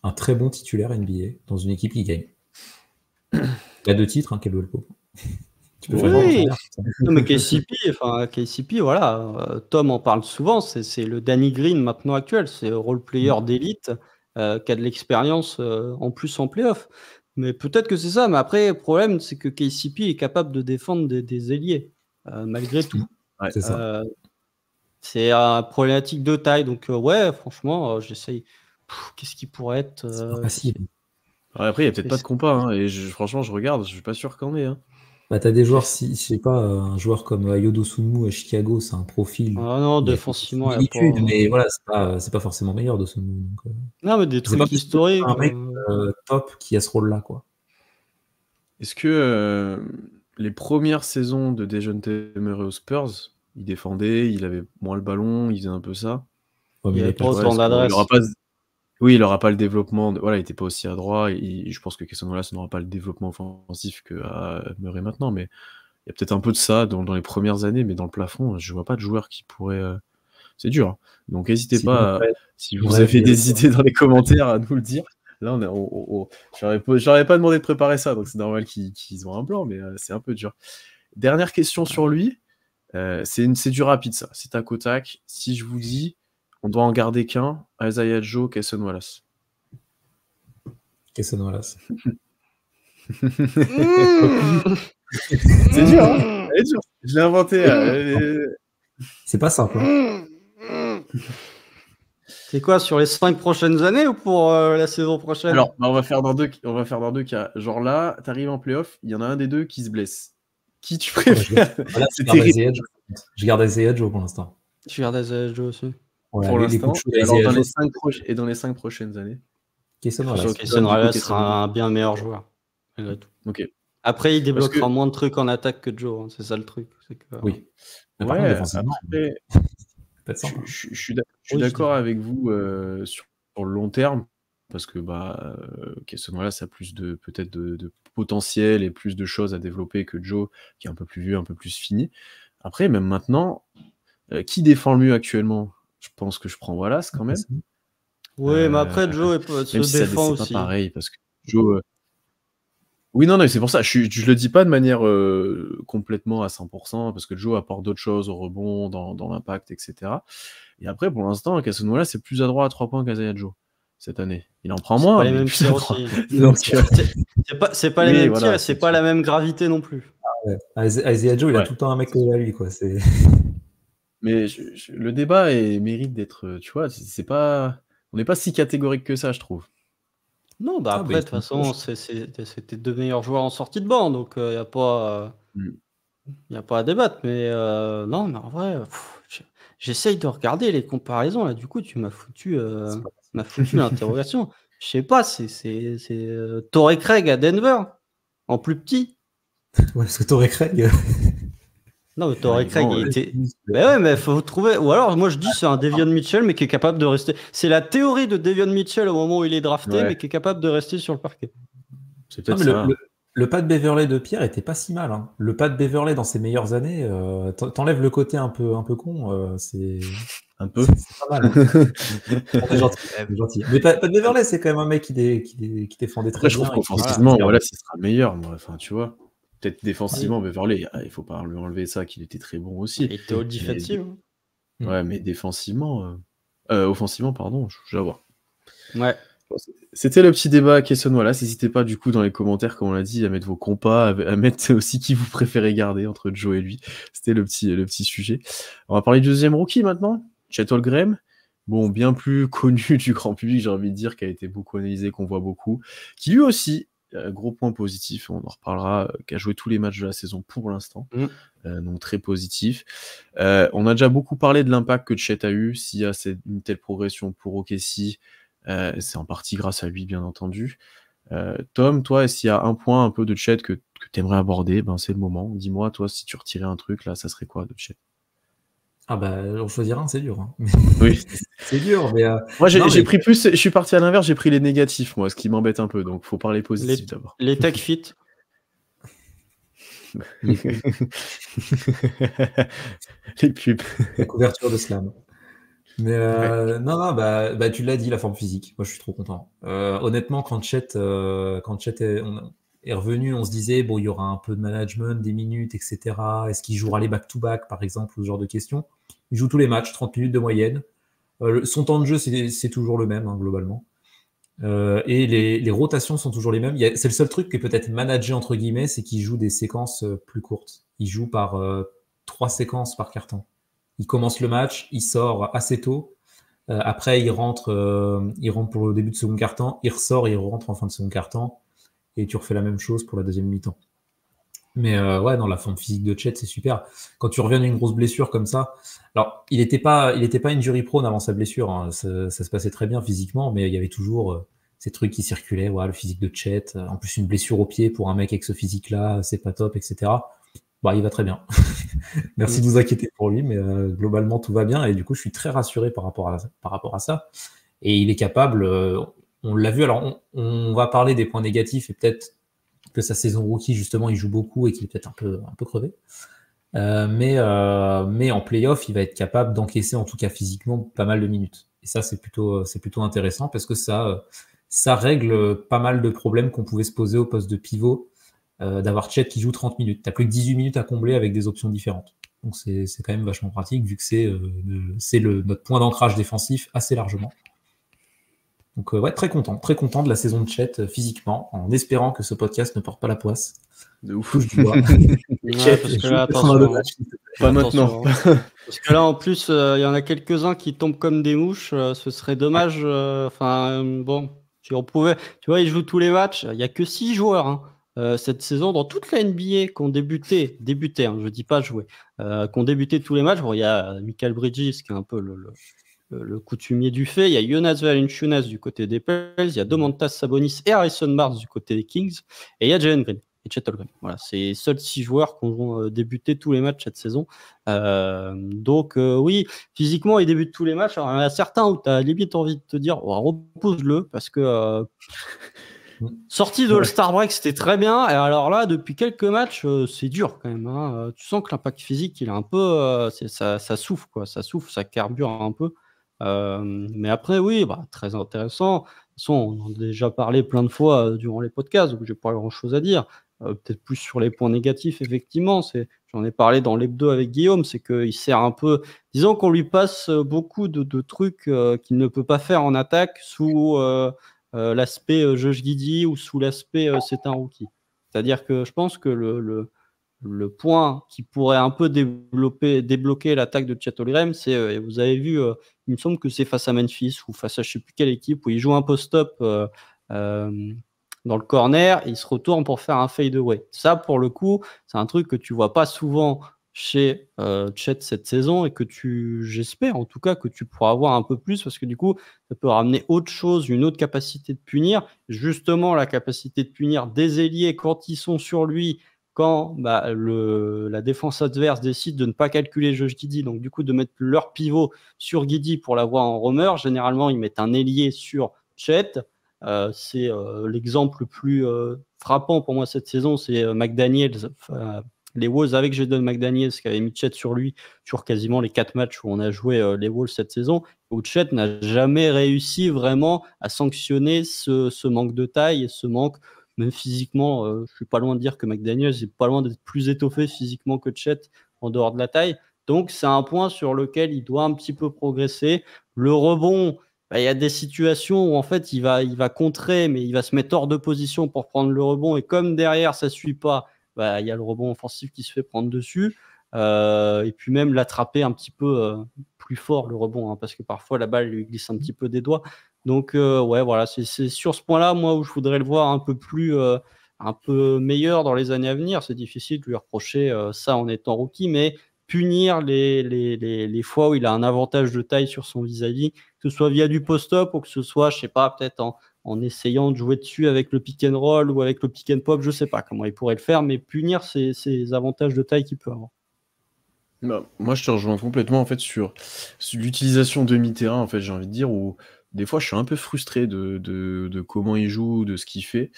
Un très bon titulaire NBA dans une équipe qui gagne. Il y a 2 titres, Caldwell Pope. Tu peux faire non, mais KCP, voilà. Tom en parle souvent. C'est le Danny Green maintenant actuel. C'est role player d'élite qui a de l'expérience en plus en playoff. Mais peut-être que c'est ça. Mais après, le problème, c'est que KCP est capable de défendre des ailiers malgré tout. Ouais, c'est ça. C'est une problématique de taille. Donc, franchement, j'essaye. Qu'est-ce qui pourrait être. C'est pas facile. Après, il n'y a peut-être pas de compas. Hein, et franchement, je regarde. Je suis pas sûr qu'en ait. Hein. Bah, t'as des joueurs, je sais pas, un joueur comme Ayo Dosunmu à Chicago, c'est un profil. Ah non, défensivement, il y a pas... mais voilà, c'est pas forcément meilleur Dosunmu. Non, mais des trucs historiques. Un mec top qui a ce rôle-là, quoi. Est-ce que les premières saisons de Dejounte Murray aux Spurs, il défendait, il avait moins le ballon, il faisait un peu ça. Il n'y avait pas autant d'adresse. Oui, il n'aura pas le développement. Voilà, il n'était pas aussi adroit. Je pense que Cason Wallace n'aura pas le développement offensif qu'à Murray maintenant, mais il y a peut-être un peu de ça dans les premières années, mais dans le plafond, je vois pas de joueur qui pourrait. C'est dur, hein. Donc n'hésitez pas, si vous avez des idées dans les commentaires, à nous le dire. Là, j'aurais pas demandé de préparer ça, donc c'est normal qu'ils ont un plan, mais c'est un peu dur. Dernière question sur lui. C'est du rapide, ça. C'est tac au tac. Si je vous dis, on doit en garder qu'un, Isaiah Joe, Cason Wallace. Cason Wallace. C'est dur, hein. C'est dur. Je l'ai inventé. C'est pas simple. Hein. C'est quoi, sur les 5 prochaines années ou pour la saison prochaine? Alors, on va faire dans deux cas. Genre là, t'arrives en playoff, il y en a un des deux qui se blesse. Qui tu préfères? Je garde Isaiah Joe pour l'instant. Je garde Isaiah Joe aussi. Ouais, pour l'instant. Et dans les 5 prochaines années. Cason Wallace sera un bien meilleur joueur. Malgré tout. Ok. Après, il débloquera moins de trucs en attaque que Joe. Hein. C'est ça le truc. Oui. Ouais, après, je suis d'accord avec vous sur le long terme, parce que Cason Wallace a plus peut-être de potentiel et plus de choses à développer que Joe, qui est un peu plus vieux, un peu plus fini. Après, même maintenant, qui défend le mieux actuellement? Je pense que je prends Wallace quand même. Oui, mais après, Joe se défend aussi. C'est pas pareil, parce que Joe... Oui, non, c'est pour ça. Je le dis pas de manière complètement à 100%, parce que Joe apporte d'autres choses au rebond, dans l'impact, etc. Et après, pour l'instant, Cason Wallace c'est plus adroit à 3 points qu'Isaiah Joe cette année. Il en prend moins, mais plus adroit. C'est pas les mêmes tirs, c'est pas la même gravité non plus. Isaiah Joe, il a tout le temps un mec à lui, quoi. Mais le débat mérite d'être, tu vois, on n'est pas si catégorique que ça, je trouve. Non, après, de toute façon, c'était 2 meilleurs joueurs en sortie de banc, donc il n'y a pas à débattre. Mais non, mais en vrai, j'essaye de regarder les comparaisons. Là, du coup, tu m'as foutu l'interrogation. Je sais pas, c'est Torrey Craig à Denver, en plus petit. Ouais, parce que Torrey Craig... Non, mais Torrey Craig, il était... mais faut trouver... Ou alors, moi, je dis c'est un Davion Mitchell, mais qui est capable de rester... C'est la théorie de Davion Mitchell au moment où il est drafté, mais qui est capable de rester sur le parquet. C'est peut-être ça. Le pas de Beverley de Pierre était pas si mal. Hein. Le pas de Beverley dans ses meilleures années, t'enlèves le côté un peu con, c'est... Un peu. C'est pas mal. Hein. gentil. Mais pas de Beverley, c'est quand même un mec qui défendait très bien. Je trouve qu'offensivement, voilà, il sera meilleur. Enfin, tu vois. Peut-être défensivement, Beverley, il faut pas lui enlever ça, qu'il était très bon aussi. Il était all defensive. Ouais, mais défensivement... offensivement, pardon, je vais voir. Ouais. C'était le petit débat Cason Wallace. N'hésitez pas, du coup, dans les commentaires, comme on l'a dit, à mettre vos compas, à mettre aussi qui vous préférez garder entre Joe et lui. C'était le petit sujet. On va parler du deuxième rookie maintenant, Chet Holmgren. Bon, bien plus connu du grand public, j'ai envie de dire, qui a été beaucoup analysé, qu'on voit beaucoup, qui lui aussi... gros point positif, on en reparlera, qui a joué tous les matchs de la saison pour l'instant, donc très positif. On a déjà beaucoup parlé de l'impact que Chet a eu, s'il y a une telle progression pour OKC, c'est en partie grâce à lui, bien entendu. Tom, toi, est-ce qu'il y a un point un peu de Chet que tu aimerais aborder? C'est le moment. Dis-moi, toi, si tu retirais un truc, là, ça serait quoi de Chet? Ah en choisir un, c'est dur. Hein. Oui. C'est dur, mais... Moi, j'ai pris plus... Je suis parti à l'inverse, j'ai pris les négatifs, moi, ce qui m'embête un peu, donc faut parler positif d'abord. Les tech fit. Les pubs. La couverture de Slam. Mais non, tu l'as dit, la forme physique. Moi, je suis trop content. Honnêtement, quand Chet est revenu, on se disait, bon, il y aura un peu de management, des minutes, etc. Est-ce qu'il jouera les back-to-back, par exemple, ou ce genre de questions? Il joue tous les matchs, 30 minutes de moyenne. Son temps de jeu, c'est toujours le même, hein, globalement. Et les rotations sont toujours les mêmes. C'est le seul truc qui est peut-être managé, entre guillemets, c'est qu'il joue des séquences plus courtes. Il joue par 3 séquences par quart-temps. Il commence le match, il sort assez tôt. Après, il rentre pour le début de second quart-temps. Il ressort et il rentre en fin de second quart-temps. Et tu refais la même chose pour la deuxième mi-temps. Mais la forme physique de Chet, c'est super. Quand tu reviens d'une grosse blessure comme ça, alors il n'était pas injury prone avant sa blessure, hein. Ça se passait très bien physiquement, mais il y avait toujours ces trucs qui circulaient, le physique de Chet, en plus une blessure au pied pour un mec avec ce physique-là, c'est pas top, etc. Il va très bien. Merci de vous inquiéter pour lui, mais globalement tout va bien et du coup je suis très rassuré par rapport à ça. Et il est capable, on l'a vu, alors on va parler des points négatifs et peut-être que sa saison rookie, justement, il joue beaucoup et qu'il est peut-être un peu crevé. Mais en playoff, il va être capable d'encaisser, en tout cas physiquement, pas mal de minutes. Et ça, c'est plutôt intéressant parce que ça règle pas mal de problèmes qu'on pouvait se poser au poste de pivot, d'avoir Chet qui joue 30 minutes. Tu n'as plus que 18 minutes à combler avec des options différentes. Donc c'est quand même vachement pratique vu que c'est notre point d'ancrage défensif assez largement. Donc ouais, très content de la saison de Chet physiquement, en espérant que ce podcast ne porte pas la poisse. De ouf. Touche du bois. Ouais, parce que là, attention, Pas maintenant. Parce que là, en plus, il y en a quelques-uns qui tombent comme des mouches. Ce serait dommage. Bon, si on pouvait. Tu vois, ils jouent tous les matchs. Il n'y a que 6 joueurs cette saison dans toute la NBA qui ont débuté, hein, je dis pas joué, qui ont débuté tous les matchs. Bon, il y a Michael Bridges qui est un peu le coutumier du fait. Il y a Jonas Valanciunas du côté des Pels. Il y a Domantas Sabonis et Harrison Barnes du côté des Kings. Et il y a Jalen Green. Chet Holmgren. Voilà, c'est les seuls 6 joueurs qui ont débuté tous les matchs cette saison. Donc, oui, physiquement, ils débutent tous les matchs. Alors, il y en a certains où tu as limite envie de te dire, oh, repose-le, parce que sortie de All-Star Break, c'était très bien. Et alors là, depuis quelques matchs, c'est dur quand même. Hein. Tu sens que l'impact physique, il est un peu. Ça souffle, quoi. Ça souffle, ça carbure un peu. Mais après, oui, très intéressant. De toute façon, on en a déjà parlé plein de fois durant les podcasts, donc je n'ai pas grand-chose à dire. Peut-être plus sur les points négatifs, effectivement. J'en ai parlé dans l'hebdo avec Guillaume, c'est qu'il sert un peu. Disons qu'on lui passe beaucoup de trucs qu'il ne peut pas faire en attaque sous l'aspect Josh Giddey ou sous l'aspect c'est un rookie. C'est-à-dire que je pense que le point qui pourrait un peu débloquer l'attaque de Chet Holmgren, c'est, vous avez vu, il me semble que c'est face à Memphis ou face à je ne sais plus quelle équipe où il joue un post-up dans le corner, et il se retourne pour faire un fade-away. Ça, pour le coup, c'est un truc que tu vois pas souvent chez Chet cette saison et que j'espère en tout cas que tu pourras avoir un peu plus parce que du coup, ça peut ramener autre chose, une autre capacité de punir. Justement, la capacité de punir des ailiers quand ils sont sur lui, quand la défense adverse décide de ne pas calculer Josh Giddey, donc du coup de mettre leur pivot sur Giddey pour l'avoir en roamer. Généralement, ils mettent un ailier sur Chet. C'est l'exemple le plus frappant pour moi cette saison, c'est McDaniels, les Wolves avec Jaden McDaniels qui avait mis Chet sur lui sur quasiment les 4 matchs où on a joué les Wolves cette saison, où Chet n'a jamais réussi vraiment à sanctionner ce manque de taille et ce manque, même physiquement, je suis pas loin de dire que McDaniels est pas loin d'être plus étoffé physiquement que Chet en dehors de la taille, donc c'est un point sur lequel il doit un petit peu progresser. Le rebond, il y a des situations où en fait il va contrer, mais il va se mettre hors de position pour prendre le rebond. Et comme derrière ça ne suit pas, il y a le rebond offensif qui se fait prendre dessus. Et puis même l'attraper un petit peu plus fort le rebond, hein, parce que parfois la balle lui glisse un petit peu des doigts. Donc ouais, voilà, c'est sur ce point-là, moi, où je voudrais le voir un peu meilleur dans les années à venir. C'est difficile de lui reprocher ça en étant rookie, mais punir les fois où il a un avantage de taille sur son vis-à-vis, que ce soit via du post-up ou que ce soit, je sais pas, peut-être en essayant de jouer dessus avec le pick and roll ou avec le pick and pop, je sais pas comment il pourrait le faire, mais punir ces avantages de taille qu'il peut avoir. Moi, je te rejoins complètement en fait sur l'utilisation demi-terrain, en fait, j'ai envie de dire, où des fois, je suis un peu frustré de comment il joue, de ce qu'il fait.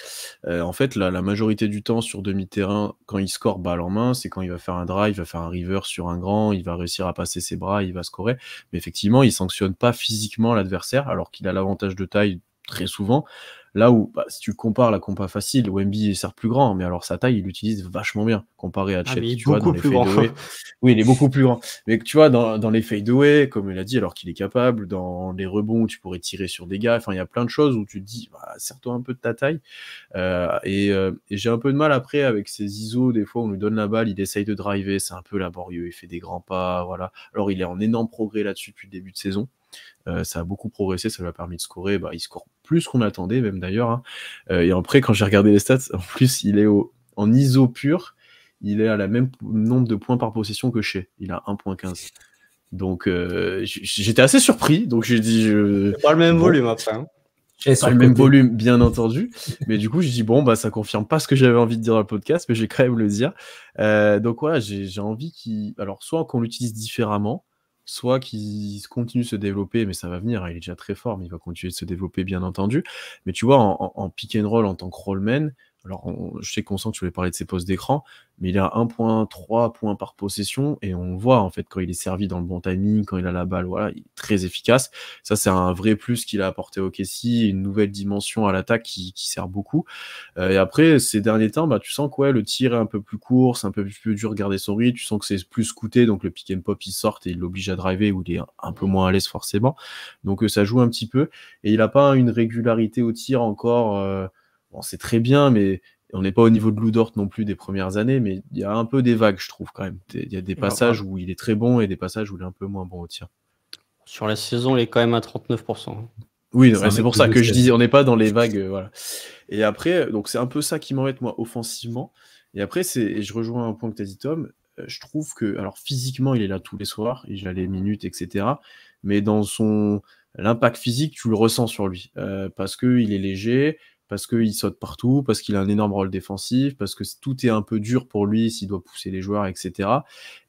En fait, la majorité du temps sur demi-terrain, quand il score balle en main, c'est quand il va faire un drive, il va faire un river sur un grand, il va réussir à passer ses bras, il va scorer. Mais effectivement, il sanctionne pas physiquement l'adversaire, alors qu'il a l'avantage de taille très souvent. Là où, si tu compares la compa facile, Wemby est certes plus grand, mais alors sa taille, il l'utilise vachement bien comparé à Chet. Mais il est tu vois, dans beaucoup les plus grand. fadeaway. Oui, il est beaucoup plus grand. Mais tu vois, dans les fadeaway, comme il a dit, alors qu'il est capable, dans les rebonds où tu pourrais tirer sur des gars, enfin, il y a plein de choses où tu te dis, serre-toi un peu de ta taille. Et j'ai un peu de mal après avec ces ISO, des fois, on lui donne la balle, il essaye de driver, c'est un peu laborieux, il fait des grands pas, voilà. Alors, il est en énorme progrès là-dessus depuis le début de saison. Ça a beaucoup progressé, ça lui a permis de scorer. Il score plus qu'on attendait, même d'ailleurs. Hein. Et après, quand j'ai regardé les stats, en plus, il est en ISO pur, il est à la même nombre de points par possession que Shai. Il a 1.15. Donc, j'étais assez surpris. Donc, j'ai dit. C'est pas le même volume après. Hein. Pas le même volume, bien entendu. Mais du coup, j'ai dit, bon, ça confirme pas ce que j'avais envie de dire dans le podcast, mais j'ai quand même le dire. Donc, voilà, j'ai envie alors, soit qu'on l'utilise différemment, soit qu'il continue de se développer, mais ça va venir, hein, il est déjà très fort, mais il va continuer de se développer, bien entendu. Mais tu vois, en pick and roll, en tant que rollman, alors je sais qu'on sent que tu voulais parler de ses postes d'écran, mais il a 1,3 points par possession, et on voit en fait quand il est servi dans le bon timing, quand il a la balle, voilà, il est très efficace. Ça, c'est un vrai plus qu'il a apporté au Casey, une nouvelle dimension à l'attaque qui sert beaucoup. Et après, ces derniers temps, tu sens que ouais, le tir est un peu plus court, c'est un peu plus dur de garder son rythme, tu sens que c'est plus scouté, donc le pick and pop, il sort et il l'oblige à driver, où il est un peu moins à l'aise forcément. Donc ça joue un petit peu, et il a pas une régularité au tir encore. Bon, c'est très bien, mais on n'est pas au niveau de Lou Dort non plus des premières années, mais il y a un peu des vagues, je trouve, quand même. Il y a des passages où il est très bon et des passages où il est un peu moins bon au tir. Sur la saison, il est quand même à 39%. Oui, c'est pour ça que je dis, on n'est pas dans les vagues, voilà. Et après, donc c'est un peu ça qui m'embête, moi, offensivement. Et après, et je rejoins un point que tu as dit, Tom, je trouve que, alors physiquement, il est là tous les soirs, il a les minutes, etc. Mais dans l'impact physique, tu le ressens sur lui. Parce qu'il est léger, parce qu'il saute partout, parce qu'il a un énorme rôle défensif, parce que tout est un peu dur pour lui s'il doit pousser les joueurs, etc.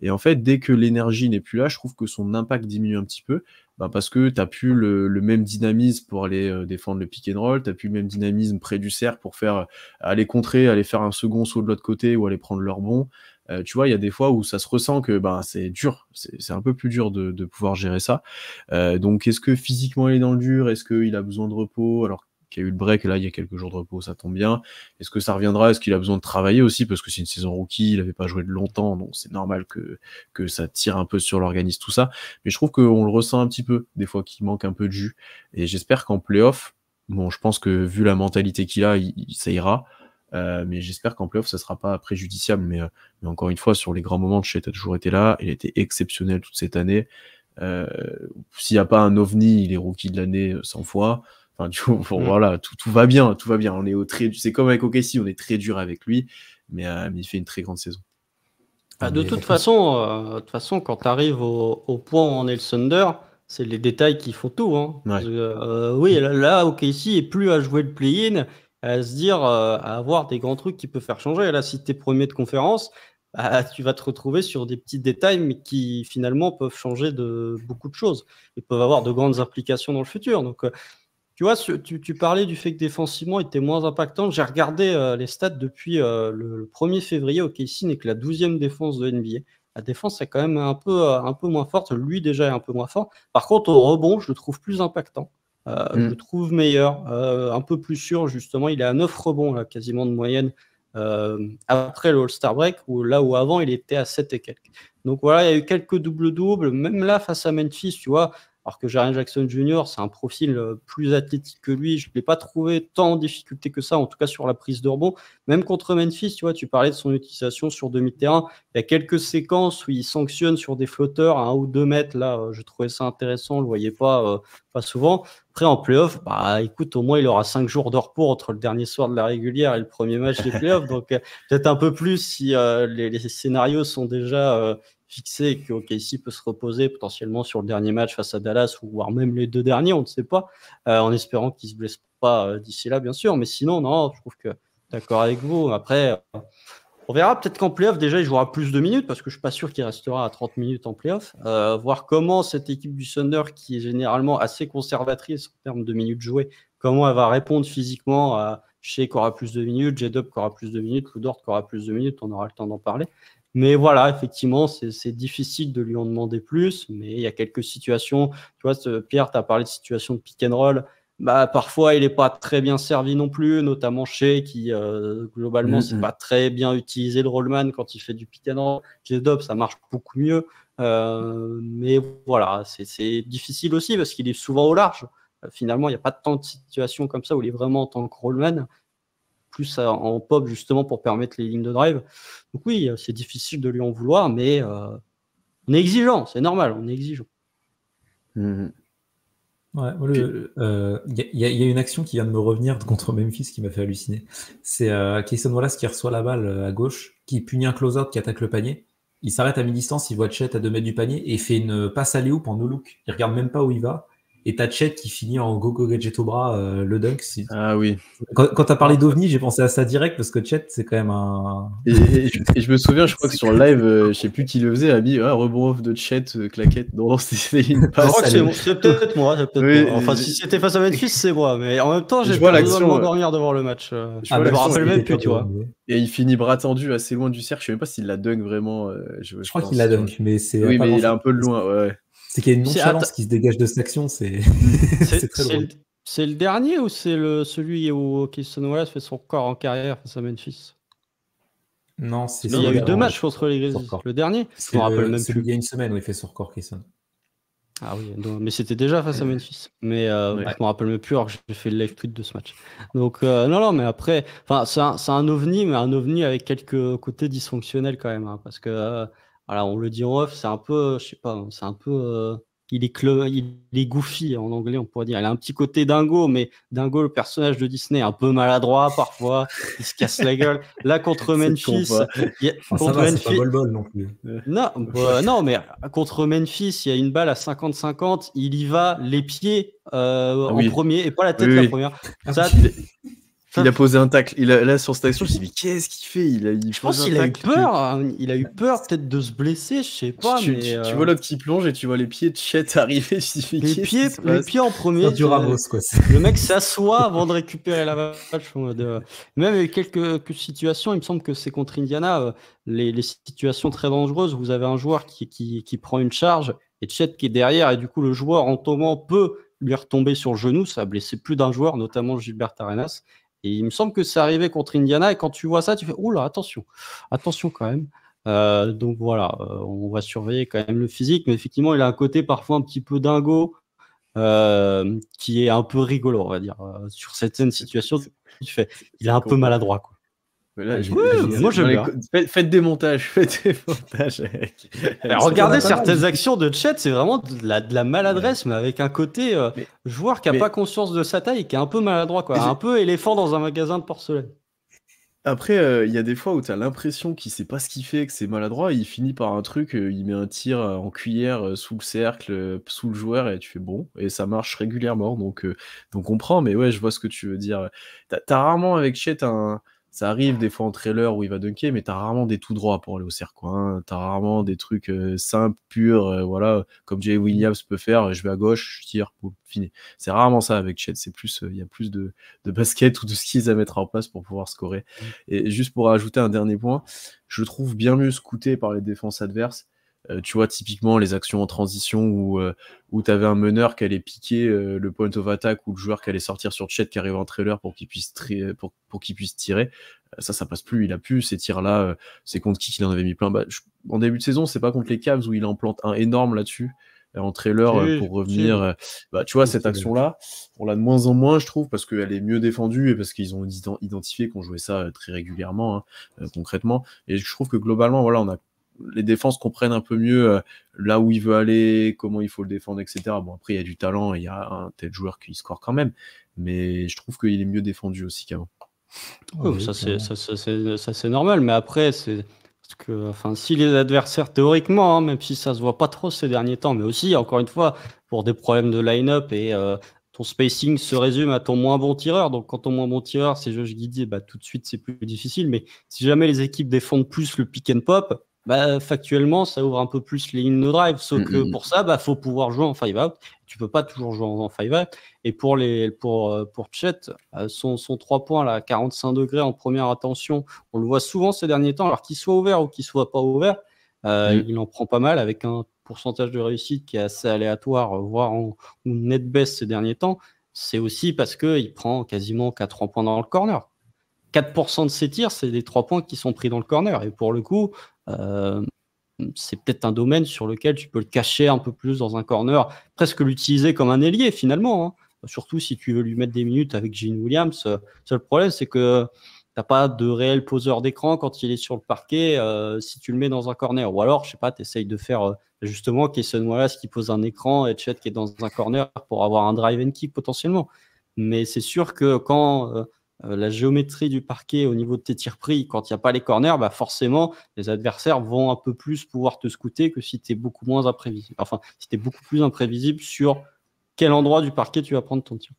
Et en fait, dès que l'énergie n'est plus là, je trouve que son impact diminue un petit peu, parce que tu n'as plus le même dynamisme pour aller défendre le pick and roll, tu n'as plus le même dynamisme près du cercle pour aller contrer, aller faire un second saut de l'autre côté ou aller prendre leur bon. Tu vois, il y a des fois où ça se ressent que c'est dur, c'est un peu plus dur de pouvoir gérer ça. Donc, est-ce que physiquement il est dans le dur? Est-ce qu'il a besoin de repos? Alors qu'il y a eu le break, là, il y a quelques jours de repos, ça tombe bien. Est-ce que ça reviendra? Est-ce qu'il a besoin de travailler aussi? Parce que c'est une saison rookie, il n'avait pas joué de longtemps, donc c'est normal que ça tire un peu sur l'organisme, tout ça. Mais je trouve qu'on le ressent un petit peu, des fois qu'il manque un peu de jus. Et j'espère qu'en playoff, bon, je pense que vu la mentalité qu'il a, ça ira. Mais j'espère qu'en playoff, ça sera pas préjudiciable. Mais encore une fois, sur les grands moments, Chet a toujours été là. Il a été exceptionnel toute cette année. S'il n'y a pas un ovni, il est rookie de l'année 100 fois. Enfin, voilà, tout va bien, tout va bien. On est c'est comme avec OKC, on est très dur avec lui, mais il fait une très grande saison. De toute façon, quand tu arrives au point où on est le Thunder, c'est les détails qui font tout. Hein. Ouais. Oui, là, OKC est plus à jouer le play-in, à se dire, à avoir des grands trucs qui peuvent faire changer. Et là, si tu es premier de conférence, tu vas te retrouver sur des petits détails, mais qui finalement peuvent changer de beaucoup de choses. Ils peuvent avoir de grandes implications dans le futur. Donc, tu vois, tu parlais du fait que défensivement, il était moins impactant. J'ai regardé les stats depuis le 1er février. OKC n'est que la 12e défense de NBA. La défense est quand même un peu moins forte. Lui, déjà, est un peu moins fort. Par contre, au rebond, je le trouve plus impactant. Je le trouve meilleur, un peu plus sûr, justement. Il est à 9 rebonds, là, quasiment de moyenne, après le All-Star Break, là où avant, il était à 7 et quelques. Donc voilà, il y a eu quelques doubles-doubles. Même là, face à Memphis, tu vois, alors que Jaren Jackson Jr., c'est un profil plus athlétique que lui. Je ne l'ai pas trouvé tant en difficulté que ça, en tout cas sur la prise de rebond. Même contre Memphis, tu vois, tu parlais de son utilisation sur demi-terrain. Il y a quelques séquences où il sanctionne sur des flotteurs à 1 ou 2 mètres. Là, je trouvais ça intéressant. On ne le voyait pas souvent. Après, en playoff, écoute, au moins, il aura 5 jours de repos entre le dernier soir de la régulière et le premier match des playoffs. Donc, peut-être un peu plus si les scénarios sont déjà fixé que OKC peut se reposer potentiellement sur le dernier match face à Dallas ou voire même les 2 derniers, on ne sait pas, en espérant qu'il ne se blesse pas d'ici là, bien sûr. Mais sinon, non, je trouve que d'accord avec vous. Après, on verra. Peut-être qu'en playoff, déjà, il jouera plus de minutes parce que je ne suis pas sûr qu'il restera à 30 minutes en playoff. Voir comment cette équipe du Thunder, qui est généralement assez conservatrice en termes de minutes jouées, comment elle va répondre physiquement à Shea qui aura plus de minutes, J-Dub qui aura plus de minutes, Lou Dort qui aura plus de minutes. On aura le temps d'en parler. Mais voilà, effectivement, c'est difficile de lui en demander plus, mais il y a quelques situations. Tu vois, Pierre, tu as parlé de situation de pick and roll. Parfois, il n'est pas très bien servi non plus, notamment Shea qui, globalement, c'est pas très bien utilisé le rollman quand il fait du pick and roll. J-Dub, ça marche beaucoup mieux. Mais voilà, c'est difficile aussi parce qu'il est souvent au large. Finalement, il n'y a pas tant de situations comme ça où il est vraiment en tant que rollman, plus en pop justement pour permettre les lignes de drive. Donc oui, c'est difficile de lui en vouloir, mais on est exigeant, c'est normal, on est exigeant. Ouais, il y a une action qui vient de me revenir contre Memphis qui m'a fait halluciner. C'est Cason Wallace qui reçoit la balle à gauche, qui punit un close-out qui attaque le panier. Il s'arrête à mi-distance, il voit Chet à 2 mètres du panier et il fait une passe à alley-oop en no-look. Il regarde même pas où il va. Et t'as Chet qui finit en go-go gadget au bras, le dunk. Ah oui. Quand t'as parlé d'OVNI, j'ai pensé à ça direct parce que Chet, c'est quand même un. Et je me souviens, je crois que sur le live, je sais plus qui le faisait, a mis rebond off de Chet, claquette. Non, c'était une Je passe. crois que c'est peut-être moi. Oui, moi. Enfin, si c'était face à Memphis, c'est moi. Mais en même temps, j'ai vois pas besoin de l'action, m'endormir devant le match. Je me rappelle même plus, tu vois. Et il finit bras tendu assez loin du cercle. Je sais même pas s'il la dunk vraiment. Je crois qu'il la dunk, mais c'est. Oui, mais il est un peu de loin, ouais. C'est qu'il y a une nonchalance qui se dégage de cette action, c'est très drôle. C'est le dernier ou c'est celui où Cason Wallace fait son record en carrière face à Memphis? Non, c'est il y a eu 2 matchs contre les Grizzlies. Le dernier, je me rappelle même plus. Il y a une semaine où il fait son record, Cason. Ah oui, mais c'était déjà face à Memphis. Mais je me rappelle même plus alors que j'ai fait le live tweet de ce match. Donc non, mais après, c'est un ovni, mais un ovni avec quelques côtés dysfonctionnels quand même, parce que voilà, on le dit en off, c'est un peu, je sais pas, c'est un peu, il est goofy en anglais, on pourrait dire. Il a un petit côté Dingo, mais Dingo, le personnage de Disney, un peu maladroit parfois, il se casse la gueule. Là contre Memphis, contre Memphis, c'est pas bol non plus. Non, mais contre Memphis, il y a une balle à 50-50, il y va les pieds en premier et pas la tête la première. Il a posé un tacle. Là, sur cette action, je me suis dit, mais qu'est-ce qu'il fait? Je pense qu'il a eu peur. Hein. Il a eu peur peut-être de se blesser, je sais pas. Tu vois l'autre qui plonge et tu vois les pieds de Chet arriver. Les pieds en premier. Du Ramos, quoi. Le mec s'assoit avant de récupérer la balle. Même avec quelques situations, il me semble que c'est contre Indiana, les situations très dangereuses. Vous avez un joueur qui prend une charge et Chet qui est derrière. Et du coup, le joueur en tombant peut lui retomber sur le genou. Ça a blessé plus d'un joueur, notamment Gilbert Arenas. Et il me semble que c'est arrivé contre Indiana, et quand tu vois ça, tu fais « Oula, attention quand même ». Donc voilà, on va surveiller quand même le physique, mais effectivement, il a un côté parfois un petit peu dingo, qui est un peu rigolo, on va dire. Sur certaines situations, tu fais « Il est un peu maladroit, quoi ». Moi j'aime bien. Faites des montages. Regardez certaines actions de Chet, c'est vraiment de la maladresse, mais avec un côté joueur qui n'a pas conscience de sa taille et qui est un peu maladroit, quoi. Un peu éléphant dans un magasin de porcelaine. Après, il y a des fois où tu as l'impression qu'il sait pas ce qu'il fait, que c'est maladroit, et il finit par un truc, il met un tir en cuillère sous le cercle, sous le joueur, et tu fais bon, et ça marche régulièrement, donc on prend, mais ouais, je vois ce que tu veux dire. T'as rarement avec Chet ça arrive des fois en trailer où il va dunker, mais t'as rarement des tout droits pour aller au cercle, quoi, hein. T'as rarement des trucs simples, purs, voilà, comme Jay Williams peut faire, je vais à gauche, je tire, boum, fini. C'est rarement ça avec Chet, c'est plus, il y a plus de basket ou de skills à mettre en place pour pouvoir scorer. Et juste pour ajouter un dernier point, je le trouve bien mieux scouté par les défenses adverses. Tu vois, typiquement, les actions en transition où tu avais un meneur qui allait piquer le point of attack ou le joueur qui allait sortir sur Chet qui arrive en trailer pour qu'il puisse, pour qu'il puisse tirer. Ça passe plus. Il a plus ces tirs-là. C'est contre qui qu'il en avait mis plein. En début de saison, c'est pas contre les Cavs où il en plante un énorme là-dessus en trailer pour revenir. Tu vois, cette action-là, on l'a de moins en moins, je trouve, parce qu'elle est mieux défendue et parce qu'ils ont identifié qu'on jouait ça très régulièrement, concrètement. Et je trouve que globalement, voilà, les défenses comprennent un peu mieux là où il veut aller, comment il faut le défendre, etc. Bon, après, il y a du talent et il y a un tel joueur qui score quand même, mais je trouve qu'il est mieux défendu aussi qu'avant. Ça c'est normal, mais après, c'est parce que, si les adversaires, théoriquement, même si ça se voit pas trop ces derniers temps, mais aussi, encore une fois, pour des problèmes de line-up et ton spacing se résume à ton moins bon tireur. Donc, quand ton moins bon tireur, c'est Josh Giddey, tout de suite, c'est plus difficile. Mais si jamais les équipes défendent plus le pick and pop, factuellement, ça ouvre un peu plus les lignes de drive. Sauf que pour ça, faut pouvoir jouer en 5-out. Tu peux pas toujours jouer en 5-out. Et pour Chet, son 3 points là, 45 degrés en première attention, on le voit souvent ces derniers temps. Alors qu'il soit ouvert ou qu'il soit pas ouvert, il en prend pas mal avec un pourcentage de réussite qui est assez aléatoire, voire en net baisse ces derniers temps. C'est aussi parce qu'il prend quasiment 3 points dans le corner. 4% de ses tirs, c'est des 3 points qui sont pris dans le corner. Et pour le coup, c'est peut-être un domaine sur lequel tu peux le cacher un peu plus dans un corner, presque l'utiliser comme un ailier finalement, hein. Surtout si tu veux lui mettre des minutes avec Gene Williams. Seul problème, c'est que t'as pas de réel poseur d'écran quand il est sur le parquet si tu le mets dans un corner. Ou alors, je sais pas, tu essayes de faire justement Cason Wallace qui pose un écran et Chet qui est dans un corner pour avoir un drive and kick potentiellement. Mais c'est sûr que quand la géométrie du parquet au niveau de tes tirs pris, quand il n'y a pas les corners, forcément, les adversaires vont un peu plus pouvoir te scouter que si tu es beaucoup moins imprévisible. Enfin, si tu es beaucoup plus imprévisible sur quel endroit du parquet tu vas prendre ton tir.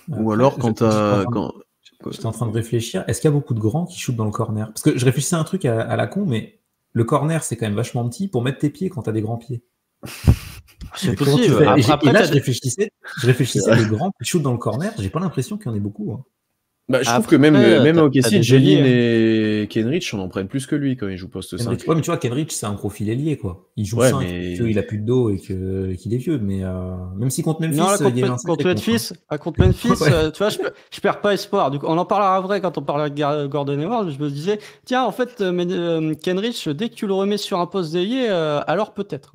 Ou alors quand J'étais en train de réfléchir, est-ce qu'il y a beaucoup de grands qui shootent dans le corner? Parce que je réfléchissais à un truc à la con, mais le corner, c'est quand même vachement petit pour mettre tes pieds quand t'as des grands pieds. C'est Mais comment tu possible. fais? Après, Et là, t'as je des- réfléchissais à des grands qui shootent dans le corner, j'ai pas l'impression qu'il y en ait beaucoup. Hein. Bah, je trouve Après, que même t'as au KC, des Jelin ailiers, et Kenrich, on en prennent plus que lui quand il joue poste 5. Kenrich, ouais, mais tu vois, Kenrich, c'est un profil ailier, quoi. Il joue Ouais, 5 mais- parce qu'il a plus de dos et qu'il est vieux. Mais même si contre Memphis, Non, là, il y a eu un contre sacré Memphis, contre Memphis, Ouais. tu vois, je perds pas espoir. Donc, on en parlera vrai quand on parlera de Gordon Hayward. Je me disais, tiens, en fait, Kenrich, dès que tu le remets sur un poste d'ailier, alors peut-être.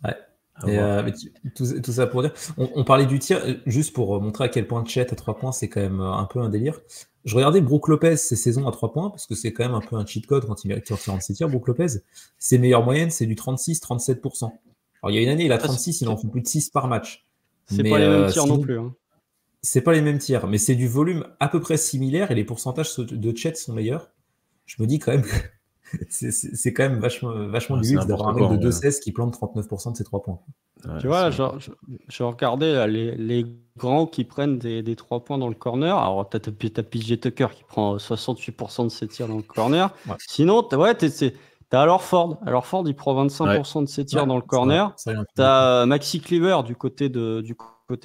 Ouais. À Et, voir. mais tout ça pour dire, on parlait du tir, juste pour montrer à quel point Chet à 3 points, c'est quand même un peu un délire. Je regardais Brook Lopez ces saisons à 3 points, parce que c'est quand même un peu un cheat code quand il rentre ses tirs, Brook Lopez. Ses meilleures moyennes, c'est du 36-37%. Alors il y a une année, il a 36, il en fait plus de 6 par match. C'est Mais pas les mêmes tirs non sinon, plus. Hein. c'est pas les mêmes tirs, mais c'est du volume à peu près similaire et les pourcentages de Chet sont meilleurs. Je me dis quand même que c'est quand même vachement du C'est luxe d'avoir un n'importe mec de quoi, 2-16 qui plante 39% de ses 3 points. Ouais, Tu vois, là, c'est- je regardais là, les grands qui prennent des 3 points dans le corner. Alors, t'as PJ Tucker qui prend 68% de ses tirs dans le corner. Ouais. Sinon, t'as Alors Ford. Alors Ford, il prend 25% de ses tirs Ouais, dans le corner. c'est vrai, T'as Maxi Cleaver du côté de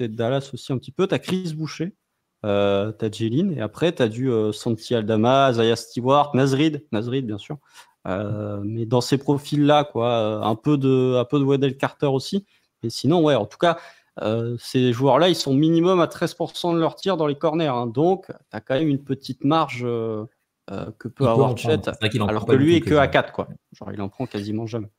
Dallas aussi un petit peu. T'as Chris Boucher. T'as Jelin. Et après, t'as du Santi Aldama, Isaiah Stewart, Nasrid bien sûr. Mais dans ces profils-là, quoi, un peu de Wendell Carter aussi. Et sinon, ouais, en tout cas, ces joueurs-là, ils sont minimum à 13% de leurs tirs dans les corners. Hein. Donc, tu as quand même une petite marge que peut Il peut en avoir Chet, prendre. C'est vrai qu'il en alors prend que pas du lui tout, est que à quasiment. 4. Quoi. Genre, il en prend quasiment jamais.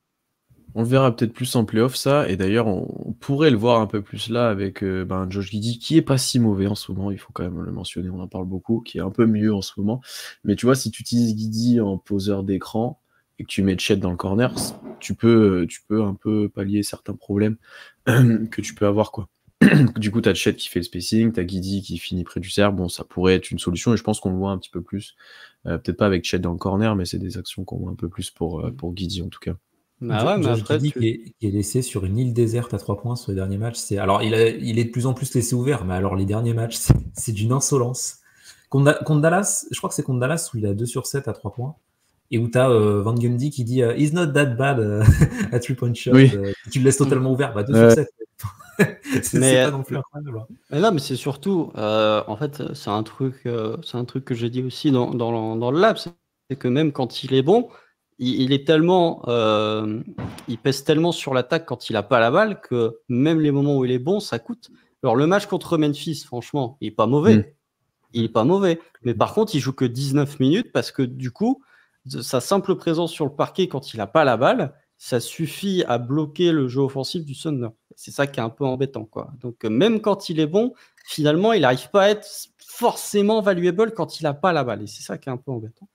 On le verra peut-être plus en playoff, ça. Et d'ailleurs, on pourrait le voir un peu plus là avec Josh Giddey, qui est pas si mauvais en ce moment. Il faut quand même le mentionner, on en parle beaucoup, qui est un peu mieux en ce moment. Mais tu vois, si tu utilises Giddey en poseur d'écran et que tu mets Chet dans le corner, tu peux un peu pallier certains problèmes que tu peux avoir, quoi. Du coup, tu as Chet qui fait le spacing, tu as Giddey qui finit près du cercle. Bon, ça pourrait être une solution et je pense qu'on le voit un petit peu plus. Peut-être pas avec Chet dans le corner, mais c'est des actions qu'on voit un peu plus pour Giddey en tout cas. Bah ouais, mais Josh après, Giddey qui est laissé sur une île déserte à 3 points sur les derniers matchs. Alors, il est de plus en plus laissé ouvert, mais alors les derniers matchs, c'est d'une insolence. Contre Dallas, je crois que c'est contre Dallas où il a 2 sur 7 à 3 points. Et où tu as Van Gundy qui dit He's not that bad à 3-point shot. Oui. Tu le laisses totalement ouvert. Bah, 2 sur 7. c'est pas non plus incroyable. Mais non, mais c'est surtout, en fait, c'est un truc que j'ai dit aussi dans le lab, c'est que même quand il est bon, il est tellement, il pèse tellement sur l'attaque quand il a pas la balle que même les moments où il est bon, ça coûte. Alors le match contre Memphis, franchement, il est pas mauvais. Il est pas mauvais. Mais par contre, il joue que 19 minutes parce que du coup, sa simple présence sur le parquet quand il a pas la balle, ça suffit à bloquer le jeu offensif du Thunder. C'est ça qui est un peu embêtant, quoi. Donc même quand il est bon, finalement, il n'arrive pas à être forcément valuable quand il n'a pas la balle. Et c'est ça qui est un peu embêtant.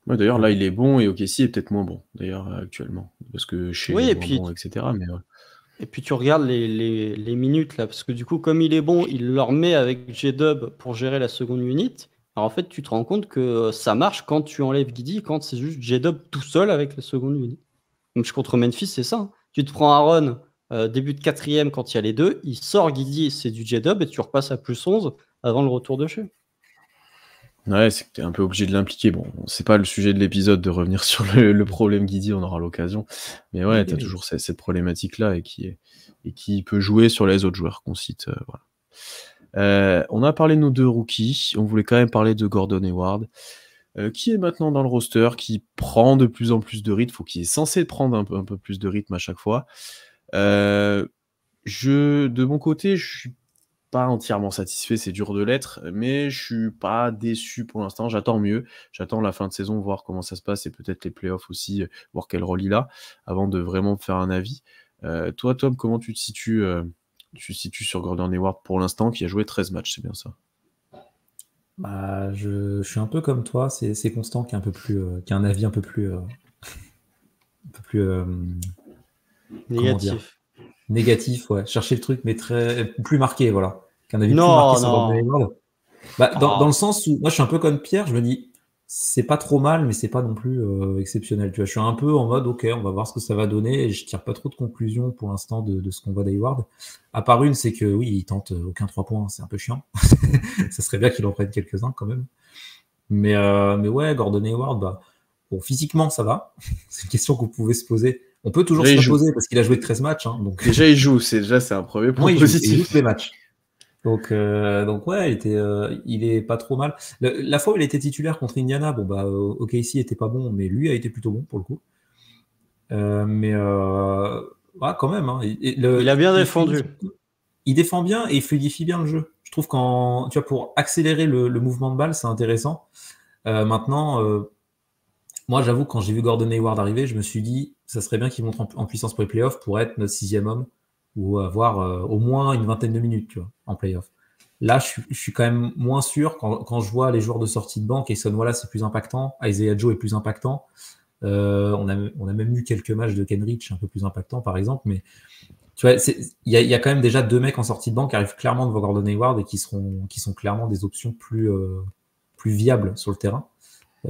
Ouais, d'ailleurs, là, il est bon et OKC est peut-être moins bon, d'ailleurs, actuellement. Parce que chez Oui, les et moins puis, bons, etc. Mais ouais. et puis tu regardes les minutes, là, parce que du coup, comme il est bon, il leur met avec J-Dub pour gérer la seconde unit. Alors en fait, tu te rends compte que ça marche quand tu enlèves Giddey, quand c'est juste J-Dub tout seul avec la seconde unit. Donc contre Memphis, c'est ça. Hein. Tu te prends Aaron, début de 4e quand il y a les deux, il sort Giddey, c'est du J-Dub, et tu repasses à plus 11 avant le retour de chez. Ouais, c'est que t'es un peu obligé de l'impliquer. Bon, c'est pas le sujet de l'épisode de revenir sur le problème Giddey, on aura l'occasion. Mais ouais, t'as toujours cette problématique-là et qui peut jouer sur les autres joueurs qu'on cite. Voilà. On a parlé de nos 2 rookies. On voulait quand même parler de Gordon Hayward, qui est maintenant dans le roster, qui prend de plus en plus de rythme. Faut qu'il est censé prendre un peu plus de rythme à chaque fois. De mon côté, je suis pas entièrement satisfait, c'est dur de l'être, mais je suis pas déçu pour l'instant. J'attends mieux. J'attends la fin de saison, voir comment ça se passe et peut-être les playoffs aussi, voir quel rôle il a, avant de vraiment faire un avis. Toi, Tom, comment tu te situes sur Gordon Hayward pour l'instant, qui a joué 13 matchs, c'est bien ça? Bah, je suis un peu comme toi, c'est Constant qui est un peu plus, qui a un avis un peu plus Négatif. Négatif, ouais. Chercher le truc, mais plus marqué, voilà. Qu'un avis plus Non, marqué sur non. Gordon Hayward. Bah, dans le sens où, moi, je suis un peu comme Pierre, je me dis, c'est pas trop mal, mais c'est pas non plus exceptionnel. Tu vois, je suis un peu en mode, ok, on va voir ce que ça va donner, et je tire pas trop de conclusions pour l'instant de ce qu'on voit d'Hayward. À part une, c'est que oui, il tente aucun 3 points, c'est un peu chiant. Ça serait bien qu'il en prenne quelques-uns quand même. Mais ouais, Gordon Hayward, bah, bon, physiquement, ça va. C'est une question que vous pouvez se poser. On peut toujours Déjà, se il la joue. poser parce qu'il a joué que 13 matchs. Hein, donc... Déjà, il joue. C'est un premier point Moi, il joue positif. tous les matchs. Donc ouais, il est pas trop mal. La fois où il était titulaire contre Indiana, bon bah OKC était pas bon, mais lui a été plutôt bon pour le coup. Ouais, quand même. Hein. Il a bien défendu. Il défend bien et il fluidifie bien le jeu. Je trouve tu vois, pour accélérer le mouvement de balle, c'est intéressant. Maintenant, moi, j'avoue, quand j'ai vu Gordon Hayward arriver, je me suis dit, ça serait bien qu'il monte en puissance pour les playoffs pour être notre 6e homme ou avoir au moins une vingtaine de minutes, tu vois, en playoff. Là, je suis quand même moins sûr quand je vois les joueurs de sortie de banc. Kayson Wallace c'est plus impactant, Isaiah Joe est plus impactant. On a même eu quelques matchs de Kenrich un peu plus impactants, par exemple, mais tu vois, il y a quand même déjà 2 mecs en sortie de banc qui arrivent clairement devant Gordon Hayward et qui sont clairement des options plus viables sur le terrain.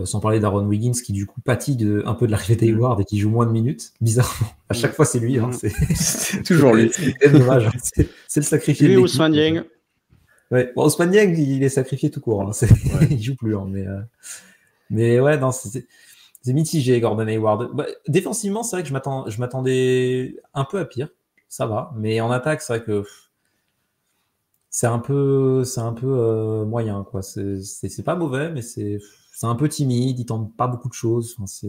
Sans parler d'Aaron Wiggins qui du coup pâtit un peu de l'arrivée d'Hayward et qui joue moins de minutes. Bizarrement, à chaque fois c'est lui. Hein, c'est toujours lui. C'est dommage. Hein, c'est le sacrifié. Lui, Ousmane Dieng. Ouais. Bon, Ousmane Dieng, il est sacrifié tout court. Hein, ouais. Il joue plus. Hein, mais ouais, non, c'est mitigé Gordon Hayward. Bah, défensivement, c'est vrai que je m'attendais un peu à pire. Ça va, mais en attaque, c'est vrai que c'est un peu moyen, quoi. C'est pas mauvais, mais c'est un peu timide. Il tente pas beaucoup de choses. Enfin,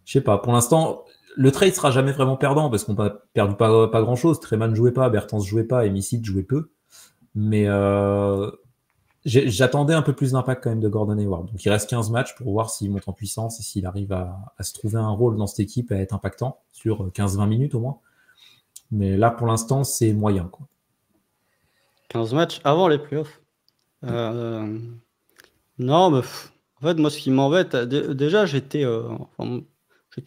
je sais pas. Pour l'instant, le trade sera jamais vraiment perdant parce qu'on n'a perdu pas grand chose. Treman jouait pas, Bertans jouait pas, et Micic jouait peu. Mais j'attendais un peu plus d'impact quand même de Gordon Hayward. Donc il reste 15 matchs pour voir s'il monte en puissance et s'il arrive à se trouver un rôle dans cette équipe, à être impactant sur 15-20 minutes au moins. Mais là, pour l'instant, c'est moyen, quoi. 15 matchs avant les playoffs. Non, mais en fait, moi, ce qui m'embête, déjà, j'étais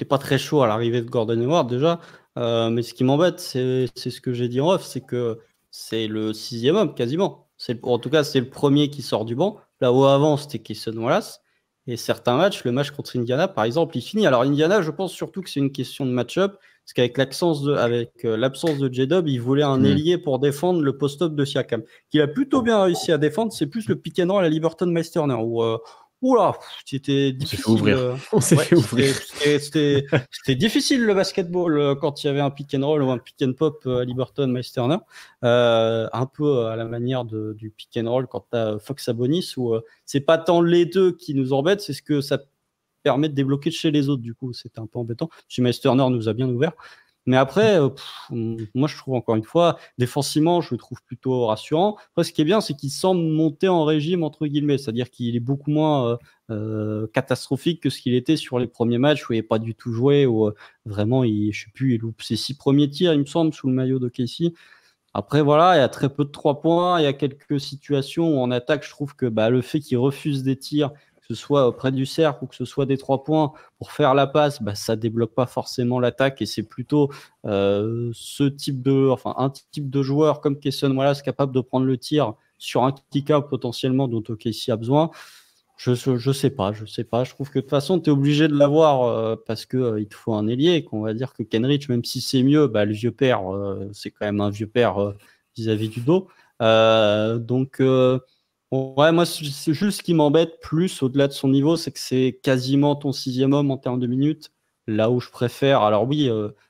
pas très chaud à l'arrivée de Gordon Hayward, déjà. Mais ce qui m'embête, c'est ce que j'ai dit en off, c'est que c'est le 6e homme, quasiment. En tout cas, c'est le premier qui sort du banc. Là où avant, c'était Kayson Wallace. Et certains matchs, le match contre Indiana, par exemple, il finit. Alors, Indiana, je pense surtout que c'est une question de match-up. Parce qu'avec l'absence de J-Dub, il voulait un ailier pour défendre le post-up de Siakam, qu'il a plutôt bien réussi à défendre. C'est plus le pick and roll à Liberton Meisterner où oula, c'était difficile. On s'est fait ouvrir. C'était difficile le basketball quand il y avait un pick and roll ou un pick and pop à Liberton Meisterner, un peu à la manière du pick and roll quand tu as Fox Sabonis, où c'est pas tant les deux qui nous embêtent, c'est ce que ça permet de débloquer chez les autres. Du coup, c'était un peu embêtant. Chez Meisterner nous a bien ouvert. Mais après, moi, je trouve encore une fois, défensivement, je le trouve plutôt rassurant. Après, ce qui est bien, c'est qu'il semble monter en régime, entre guillemets. C'est-à-dire qu'il est beaucoup moins catastrophique que ce qu'il était sur les premiers matchs où il n'est pas du tout joué, où vraiment, je sais plus, il loupe ses 6 premiers tirs, il me semble, sous le maillot de Casey. Après, voilà, il y a très peu de 3 points. Il y a quelques situations où en attaque, je trouve que le fait qu'il refuse des tirs, que ce soit près du cercle ou que ce soit des 3 points, pour faire la passe, ça débloque pas forcément l'attaque et c'est plutôt un type de joueur comme Kayson Wallace capable de prendre le tir sur un kick-out potentiellement dont OKC a besoin. Je sais pas. Je trouve que de toute façon, tu es obligé de l'avoir parce que il te faut un ailier. Qu'on va dire que Kenrich, même si c'est mieux, le vieux père, c'est quand même un vieux père vis-à-vis du dos. Ouais, moi, c'est juste ce qui m'embête plus au-delà de son niveau, c'est que c'est quasiment ton 6e homme en termes de minutes. Là où je préfère, alors oui,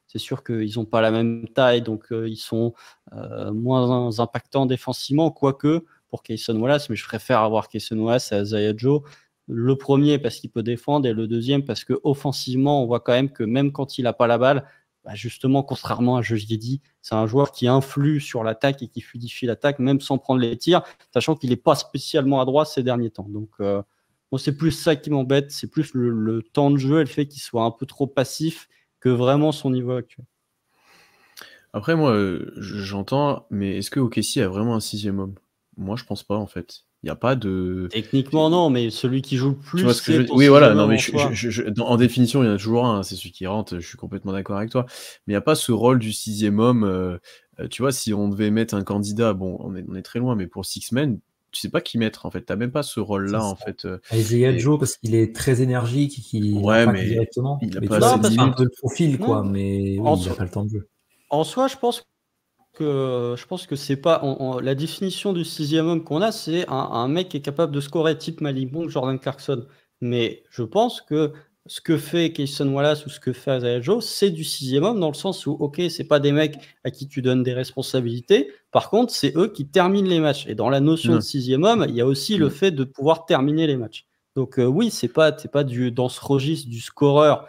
c'est sûr qu'ils n'ont pas la même taille, donc ils sont moins impactants défensivement, quoique pour Kayson Wallace, mais je préfère avoir Kayson Wallace et Isaiah Joe. Le premier parce qu'il peut défendre et le deuxième parce que offensivement, on voit quand même que même quand il n'a pas la balle, justement, contrairement à Jojiedi, c'est un joueur qui influe sur l'attaque et qui fluidifie l'attaque, même sans prendre les tirs, sachant qu'il n'est pas spécialement à droite ces derniers temps. Donc, moi, c'est plus ça qui m'embête, c'est plus le temps de jeu et le fait qu'il soit un peu trop passif que vraiment son niveau actuel. Après, moi, j'entends, mais est-ce que OKC a vraiment un 6e homme ? Moi, je pense pas, en fait. Il n'y a pas de... Techniquement, non, mais celui qui joue le plus, tu vois ce que je veux dire ? Oui, voilà, non, mais en définition, il y en a toujours un, c'est celui qui rentre, je suis complètement d'accord avec toi. Mais il n'y a pas ce rôle du 6e homme. Tu vois, si on devait mettre un candidat, bon, on est très loin, mais pour Six Men, sais pas qui mettre en fait. T'as même pas ce rôle-là en fait. Isaiah Joe parce qu'il est très énergique, qu'il impacte directement. Il a mais pas tu vois, assez de c'est un minutes. peu le profil, quoi. Non. Mais oui, il n'a pas le temps de jeu. En soi, je pense que c'est pas la définition du sixième homme qu'on a, c'est un mec qui est capable de scorer type Malik Monk, Jordan Clarkson. Mais je pense que ce que fait Cason Wallace ou ce que fait Isaiah Joe, c'est du sixième homme dans le sens où, ok, c'est pas des mecs à qui tu donnes des responsabilités. Par contre, c'est eux qui terminent les matchs. Et dans la notion de sixième homme, il y a aussi le fait de pouvoir terminer les matchs. Donc oui, t'es pas dans ce registre du scoreur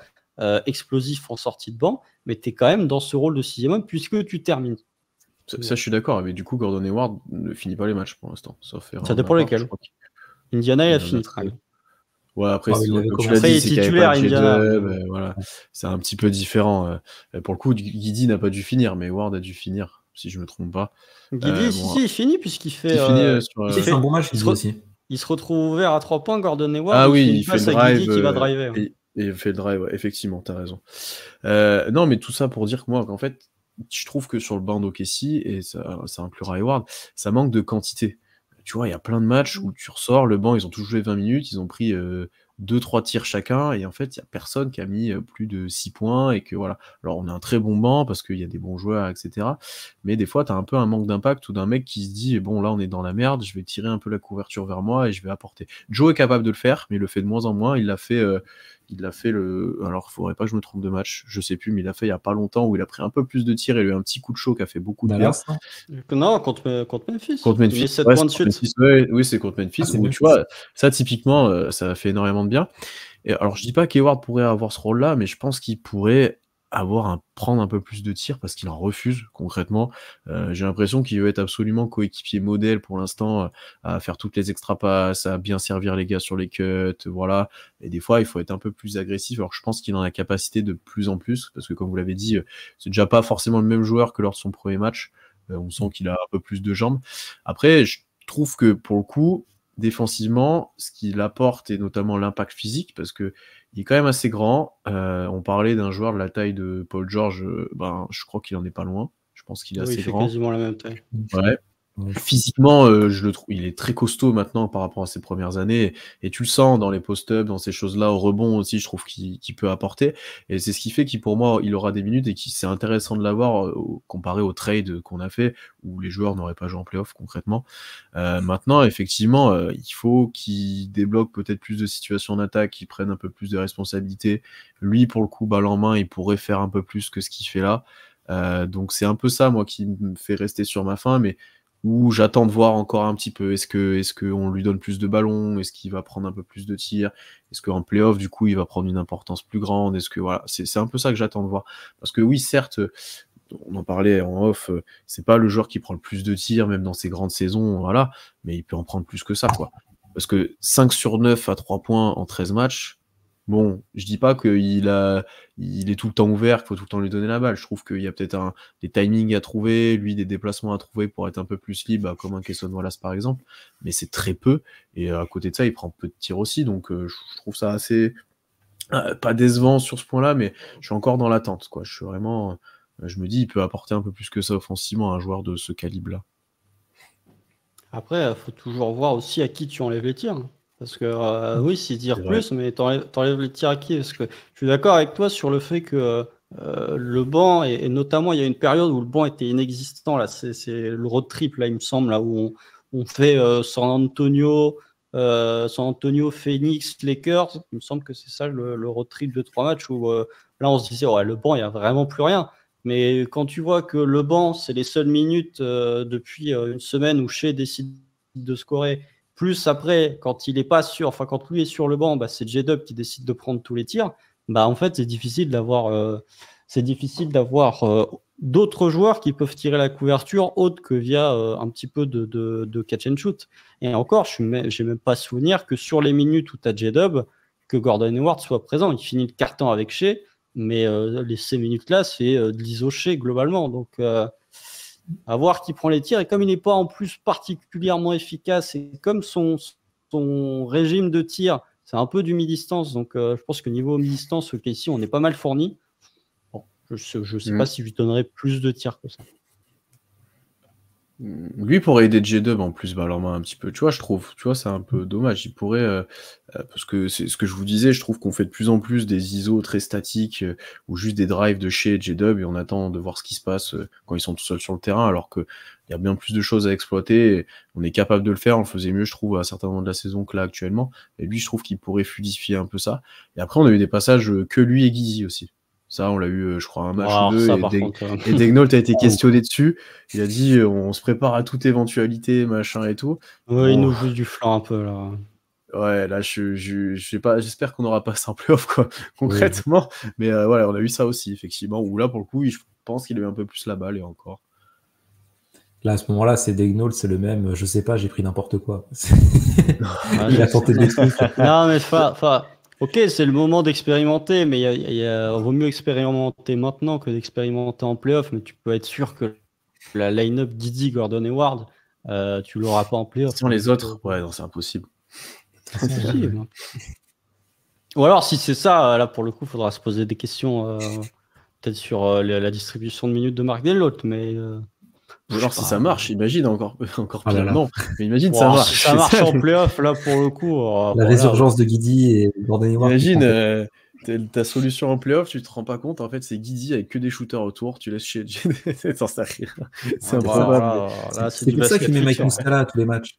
explosif en sortie de banc, mais tu es quand même dans ce rôle de sixième homme puisque tu termines. Ça, je suis d'accord, mais du coup, Gordon Hayward ne finit pas les matchs pour l'instant. Ça dépend lesquels. Indiana, il a fini. Ouais, après, comme tu l'as dit, c'est qu'il n'y avait pas de Indiana, voilà. C'est un petit peu différent. Pour le coup, Guidi n'a pas dû finir, mais Ward a dû finir, si je ne me trompe pas. Guidi, il finit puisqu'il fait. Il fait un bon match, aussi. Il se retrouve ouvert à 3 points, Gordon Hayward. Ah oui, il fait le drive. Guidi qui va driver. Et il fait le drive, ouais, effectivement, tu as raison. Non, mais tout ça pour dire que moi, en fait, je trouve que sur le banc d'OKC, et ça inclura Hayward, ça manque de quantité. Tu vois, il y a plein de matchs où tu ressors, le banc, ils ont tous joué 20 minutes, ils ont pris 2-3 tirs chacun, et en fait, il n'y a personne qui a mis plus de 6 points, et que voilà. Alors, on a un très bon banc, parce qu'il y a des bons joueurs, etc. Mais des fois, tu as un peu un manque d'impact, ou d'un mec qui se dit, bon, là, on est dans la merde, je vais tirer un peu la couverture vers moi, et je vais apporter. Joe est capable de le faire, mais il le fait de moins en moins, il l'a fait alors il faudrait pas que je me trompe de match, je sais plus, mais il l'a fait il y a pas longtemps où il a pris un peu plus de tirs et il a eu un petit coup de chaud qui a fait beaucoup de bien. Non, contre Memphis. Contre Memphis. 7 points de suite. Oui, c'est contre Memphis. Où, tu vois, ça typiquement, ça a fait énormément de bien. Et alors je dis pas qu'Hayward pourrait avoir ce rôle-là, mais je pense qu'il pourrait prendre un peu plus de tirs parce qu'il en refuse concrètement. J'ai l'impression qu'il veut être absolument coéquipier modèle pour l'instant, à faire toutes les extra passes, à bien servir les gars sur les cuts, voilà. Et des fois, il faut être un peu plus agressif. Alors je pense qu'il en a la capacité de plus en plus parce que comme vous l'avez dit, c'est déjà pas forcément le même joueur que lors de son premier match. On sent qu'il a un peu plus de jambes. Après, je trouve que pour le coup, défensivement, ce qu'il apporte et notamment l'impact physique, parce que il est quand même assez grand. On parlait d'un joueur de la taille de Paul George, je crois qu'il en est pas loin. Je pense qu'il est assez grand. Il fait quasiment la même taille. Ouais. Physiquement, je le trouve, il est très costaud maintenant par rapport à ses premières années, et tu le sens dans les post-ups, dans ces choses-là, au rebond aussi, je trouve qu'il peut apporter, et c'est ce qui fait qu'il, pour moi, il aura des minutes, et c'est intéressant de l'avoir comparé au trade qu'on a fait, où les joueurs n'auraient pas joué en playoff concrètement. Maintenant, effectivement, il faut qu'il débloque peut-être plus de situations d'attaque, qu'il prenne un peu plus de responsabilités. Lui, pour le coup, balle en main, il pourrait faire un peu plus que ce qu'il fait là. Donc c'est un peu ça, moi, qui me fait rester sur ma faim, mais où j'attends de voir encore un petit peu. Est-ce qu'on lui donne plus de ballons? Est-ce qu'il va prendre un peu plus de tirs? Est-ce qu'en playoff, du coup, il va prendre une importance plus grande? Est-ce que voilà, c'est un peu ça que j'attends de voir. Parce que oui, certes, on en parlait en off, c'est pas le joueur qui prend le plus de tirs, même dans ses grandes saisons, voilà, mais il peut en prendre plus que ça, quoi. Parce que 5 sur 9 à 3 points en 13 matchs, bon, je dis pas qu'il est tout le temps ouvert, qu'il faut tout le temps lui donner la balle. Je trouve qu'il y a peut-être des timings à trouver, lui des déplacements à trouver pour être un peu plus libre, comme un Cason Wallace par exemple, mais c'est très peu. Et à côté de ça, il prend peu de tirs aussi, donc je trouve ça assez pas décevant sur ce point-là, mais je suis encore dans l'attente, quoi. Je me dis, il peut apporter un peu plus que ça offensivement à un joueur de ce calibre-là. Après, il faut toujours voir aussi à qui tu enlèves les tirs. Parce que oui, c'est dire plus, mais t'enlèves les tirs à qui? Parce que je suis d'accord avec toi sur le fait que le banc, et notamment il y a une période où le banc était inexistant, là, c'est le road trip, là, il me semble, là, où on fait San Antonio, Phoenix, Lakers. Il me semble que c'est ça le road trip de 3 matchs où là on se disait, ouais, le banc, il n'y a vraiment plus rien. Mais quand tu vois que le banc, c'est les seules minutes depuis une semaine où Shea décide de scorer, plus après, quand il est pas sûr, enfin quand lui est sur le banc, c'est J-Dub qui décide de prendre tous les tirs. En fait, c'est difficile d'avoir d'autres joueurs qui peuvent tirer la couverture autre que via un petit peu de catch and shoot. Et encore, j'ai même pas souvenir que sur les minutes où tu as J-Dub, que Gordon Hayward soit présent. Il finit le carton avec Shea, mais ces minutes-là, c'est de l'ISO Shea globalement. Donc, à voir qui prend les tirs. Et comme il n'est pas en plus particulièrement efficace, et comme son régime de tir, c'est un peu du mi-distance, donc je pense que niveau mi-distance, ici, on est pas mal fourni. Bon, je sais pas si je lui donnerais plus de tirs que ça. Lui pourrait aider J-Dub en plus, balle en main un petit peu. Tu vois, je trouve. Tu vois, c'est un peu dommage. Il pourrait, parce que c'est ce que je vous disais, je trouve qu'on fait de plus en plus des ISO très statiques ou juste des drives de chez J-Dub et on attend de voir ce qui se passe quand ils sont tout seuls sur le terrain, alors qu'il y a bien plus de choses à exploiter. Et on est capable de le faire. On le faisait mieux, je trouve, à certains moments de la saison que là actuellement. Et lui, je trouve qu'il pourrait fluidifier un peu ça. Et après, on a eu des passages que lui et Guizy aussi. Ça, on l'a eu, je crois, un match ou deux. Et Daignault a été questionné dessus. Il a dit on se prépare à toute éventualité, machin et tout. Ouais, il nous joue du flanc un peu là. Ouais, là, je sais pas, j'espère qu'on n'aura pas ça en playoff, quoi, concrètement. Oui. Mais voilà, on a eu ça aussi, effectivement. Où là, pour le coup, je pense qu'il a eu un peu plus la balle et encore. Là, à ce moment-là, c'est Daignault, c'est le même. Je sais pas, j'ai pris n'importe quoi. Il a tenté des trucs. Non, mais ok, c'est le moment d'expérimenter, mais vaut mieux expérimenter maintenant que d'expérimenter en playoff. Mais tu peux être sûr que la line-up Didi, Gordon Hayward, tu l'auras pas en playoff. Sans les autres, ouais, non, c'est impossible. C'est impossible. Ou alors, si c'est ça, là, pour le coup, il faudra se poser des questions peut-être sur la distribution de minutes de Mark Daignault, mais... Ou alors, si ça marche, imagine encore pire. Non, mais imagine ça marche. Si ça marche en playoff, là, pour le coup... la résurgence de Guidi et Gordon Hayward. Imagine ta solution en playoff, tu te rends pas compte, en fait, c'est Guidi avec que des shooters autour, tu laisses chez c'est improbable. C'est pour ça qu'il met Mike Muscala à tous les matchs.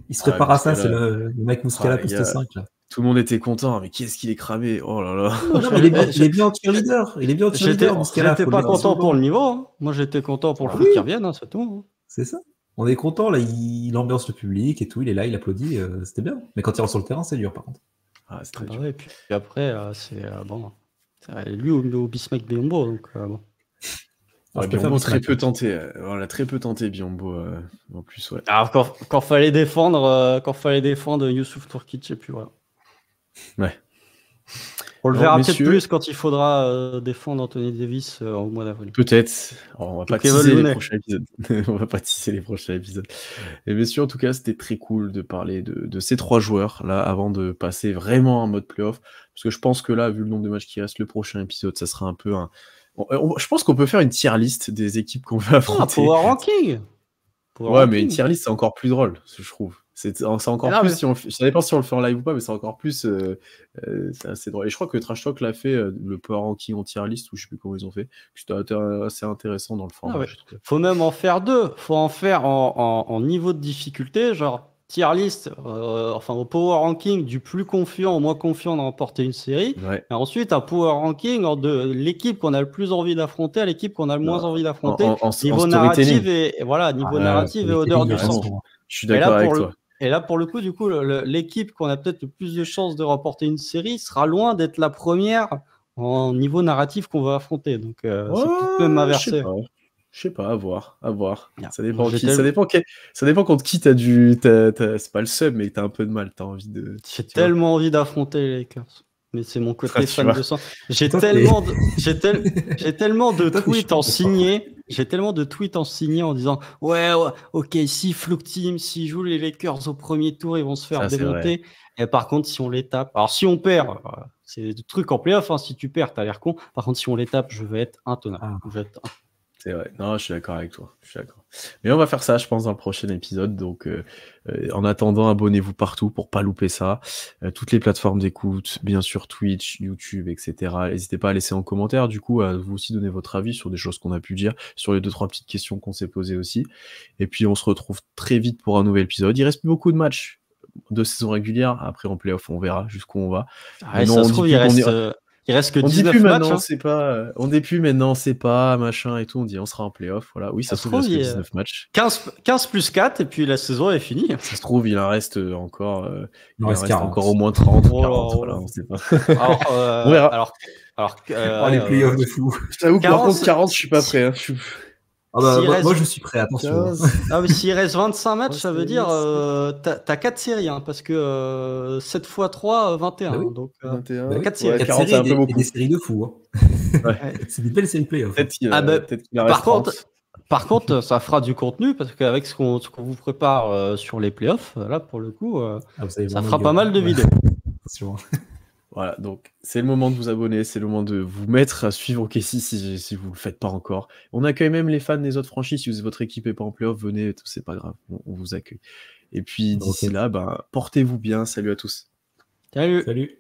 Il se prépare à ça, c'est le Mike Muscala poste 5. Là. Tout le monde était content, mais qui est-ce qu'il est cramé? Oh là là. Non, il est bien en cheerleader. Muscala. J'étais pas content pour le niveau. Hein. Moi, j'étais content pour le fait qu'il revienne, hein, c'est tout. Hein. C'est ça. On est content, là, il ambiance le public et tout, il est là, il applaudit, c'était bien. Mais quand il rentre sur le terrain, c'est dur, par contre. Ah, c'est très dur. Et puis après, c'est bon. Lui au Bismack Biyombo, donc bon. Biyombo très peu tenté. On l'a très peu tenté, Biyombo, en plus, ouais. Alors, quand fallait défendre Youssouf Tourkic, et puis voilà. Ouais. On le verra peut-être plus quand il faudra défendre Anthony Davis au mois d'avril. Peut-être. On va pas teaser les prochains épisodes. On va pas teaser les prochains épisodes. Et messieurs, en tout cas, c'était très cool de parler de ces 3 joueurs là avant de passer vraiment en mode playoff. Parce que je pense que là, vu le nombre de matchs qui restent, le prochain épisode, ça sera un peu un. Je pense qu'on peut faire une tier list des équipes qu'on veut affronter. Power ranking. Mais une tier list, c'est encore plus drôle, je trouve. C'est encore plus, ça dépend si on le fait en live ou pas, mais c'est encore plus, c'est assez drôle. Et je crois que Trash Talk l'a fait, le Power Ranking en tier list, ou je sais plus comment ils ont fait. C'était assez intéressant dans le format. Faut même en faire 2. Faut en faire en niveau de difficulté, genre tier list, au Power Ranking du plus confiant au moins confiant de remporter une série. Ouais. Et ensuite, un Power Ranking de l'équipe qu'on a le plus envie d'affronter à l'équipe qu'on a le moins envie d'affronter. Niveau narratif et odeur du sang. Je suis d'accord avec toi. Et là, pour le coup, du coup, l'équipe qu'on a peut-être le plus de chances de remporter une série sera loin d'être la première en niveau narratif qu'on va affronter. Donc, c'est peut-être même inversé. Je sais pas, à voir. Ça dépend contre qui t'as c'est pas le seum, mais t'as un peu de mal, t'as envie de. J'ai tellement envie d'affronter les Lakers. Mais c'est mon côté fan de sang. J'ai tellement de tweets en signé. J'ai tellement de tweets en signé en disant ouais, ok, si Fluke Team, s'ils jouent les Lakers au premier tour, ils vont se faire démonter. Et par contre, si on les tape, alors si on perd, c'est des trucs en playoff. Hein, si tu perds, t'as l'air con. Par contre, si on les tape, je vais être intenable. C'est vrai. Non, je suis d'accord avec toi. Mais on va faire ça, je pense, dans le prochain épisode. Donc, en attendant, abonnez-vous partout pour pas louper ça. Toutes les plateformes d'écoute, bien sûr Twitch, YouTube, etc. N'hésitez pas à laisser en commentaire, du coup, à vous aussi donner votre avis sur des choses qu'on a pu dire, sur les 2-3 petites questions qu'on s'est posées aussi. Et puis, on se retrouve très vite pour un nouvel épisode. Il reste plus beaucoup de matchs de saison régulière. Après, en playoff, on verra jusqu'où on va. Ça se trouve, il reste que 19 matchs. On dit plus maintenant, c'est pas, machin et tout. On dit, on sera en playoff. Voilà. Oui, ça se trouve, il reste que 19 matchs. 15 plus 4, et puis la saison est finie. Ça se trouve, il en reste encore, encore au moins 30, 40. Voilà, on sait pas. On verra. Les playoffs de fou. Je t'avoue que par contre, 40, je suis pas prêt. Moi, je suis prêt, attention. Mais s'il reste 25 matchs, ça veut dire t'as 4 séries, hein, parce que 7 x 3, 21. Oui. Donc, 21. 4 séries. 40, c'est un peu beaucoup. Des séries de fou. Hein. C'est des belles séries playoffs. Peut-être qu'il en reste 30. Par contre, ça fera du contenu, parce qu'avec ce qu'on vous prépare sur les playoffs, là, pour le coup, ça fera pas mal de vidéos. Attention. Voilà, donc c'est le moment de vous abonner, c'est le moment de vous mettre à suivre OKC si vous le faites pas encore. On accueille même les fans des autres franchises. Si votre équipe est pas en playoff, venez, c'est pas grave, on vous accueille. Et puis d'ici Ok. là, portez-vous bien. Salut à tous. Salut! Salut.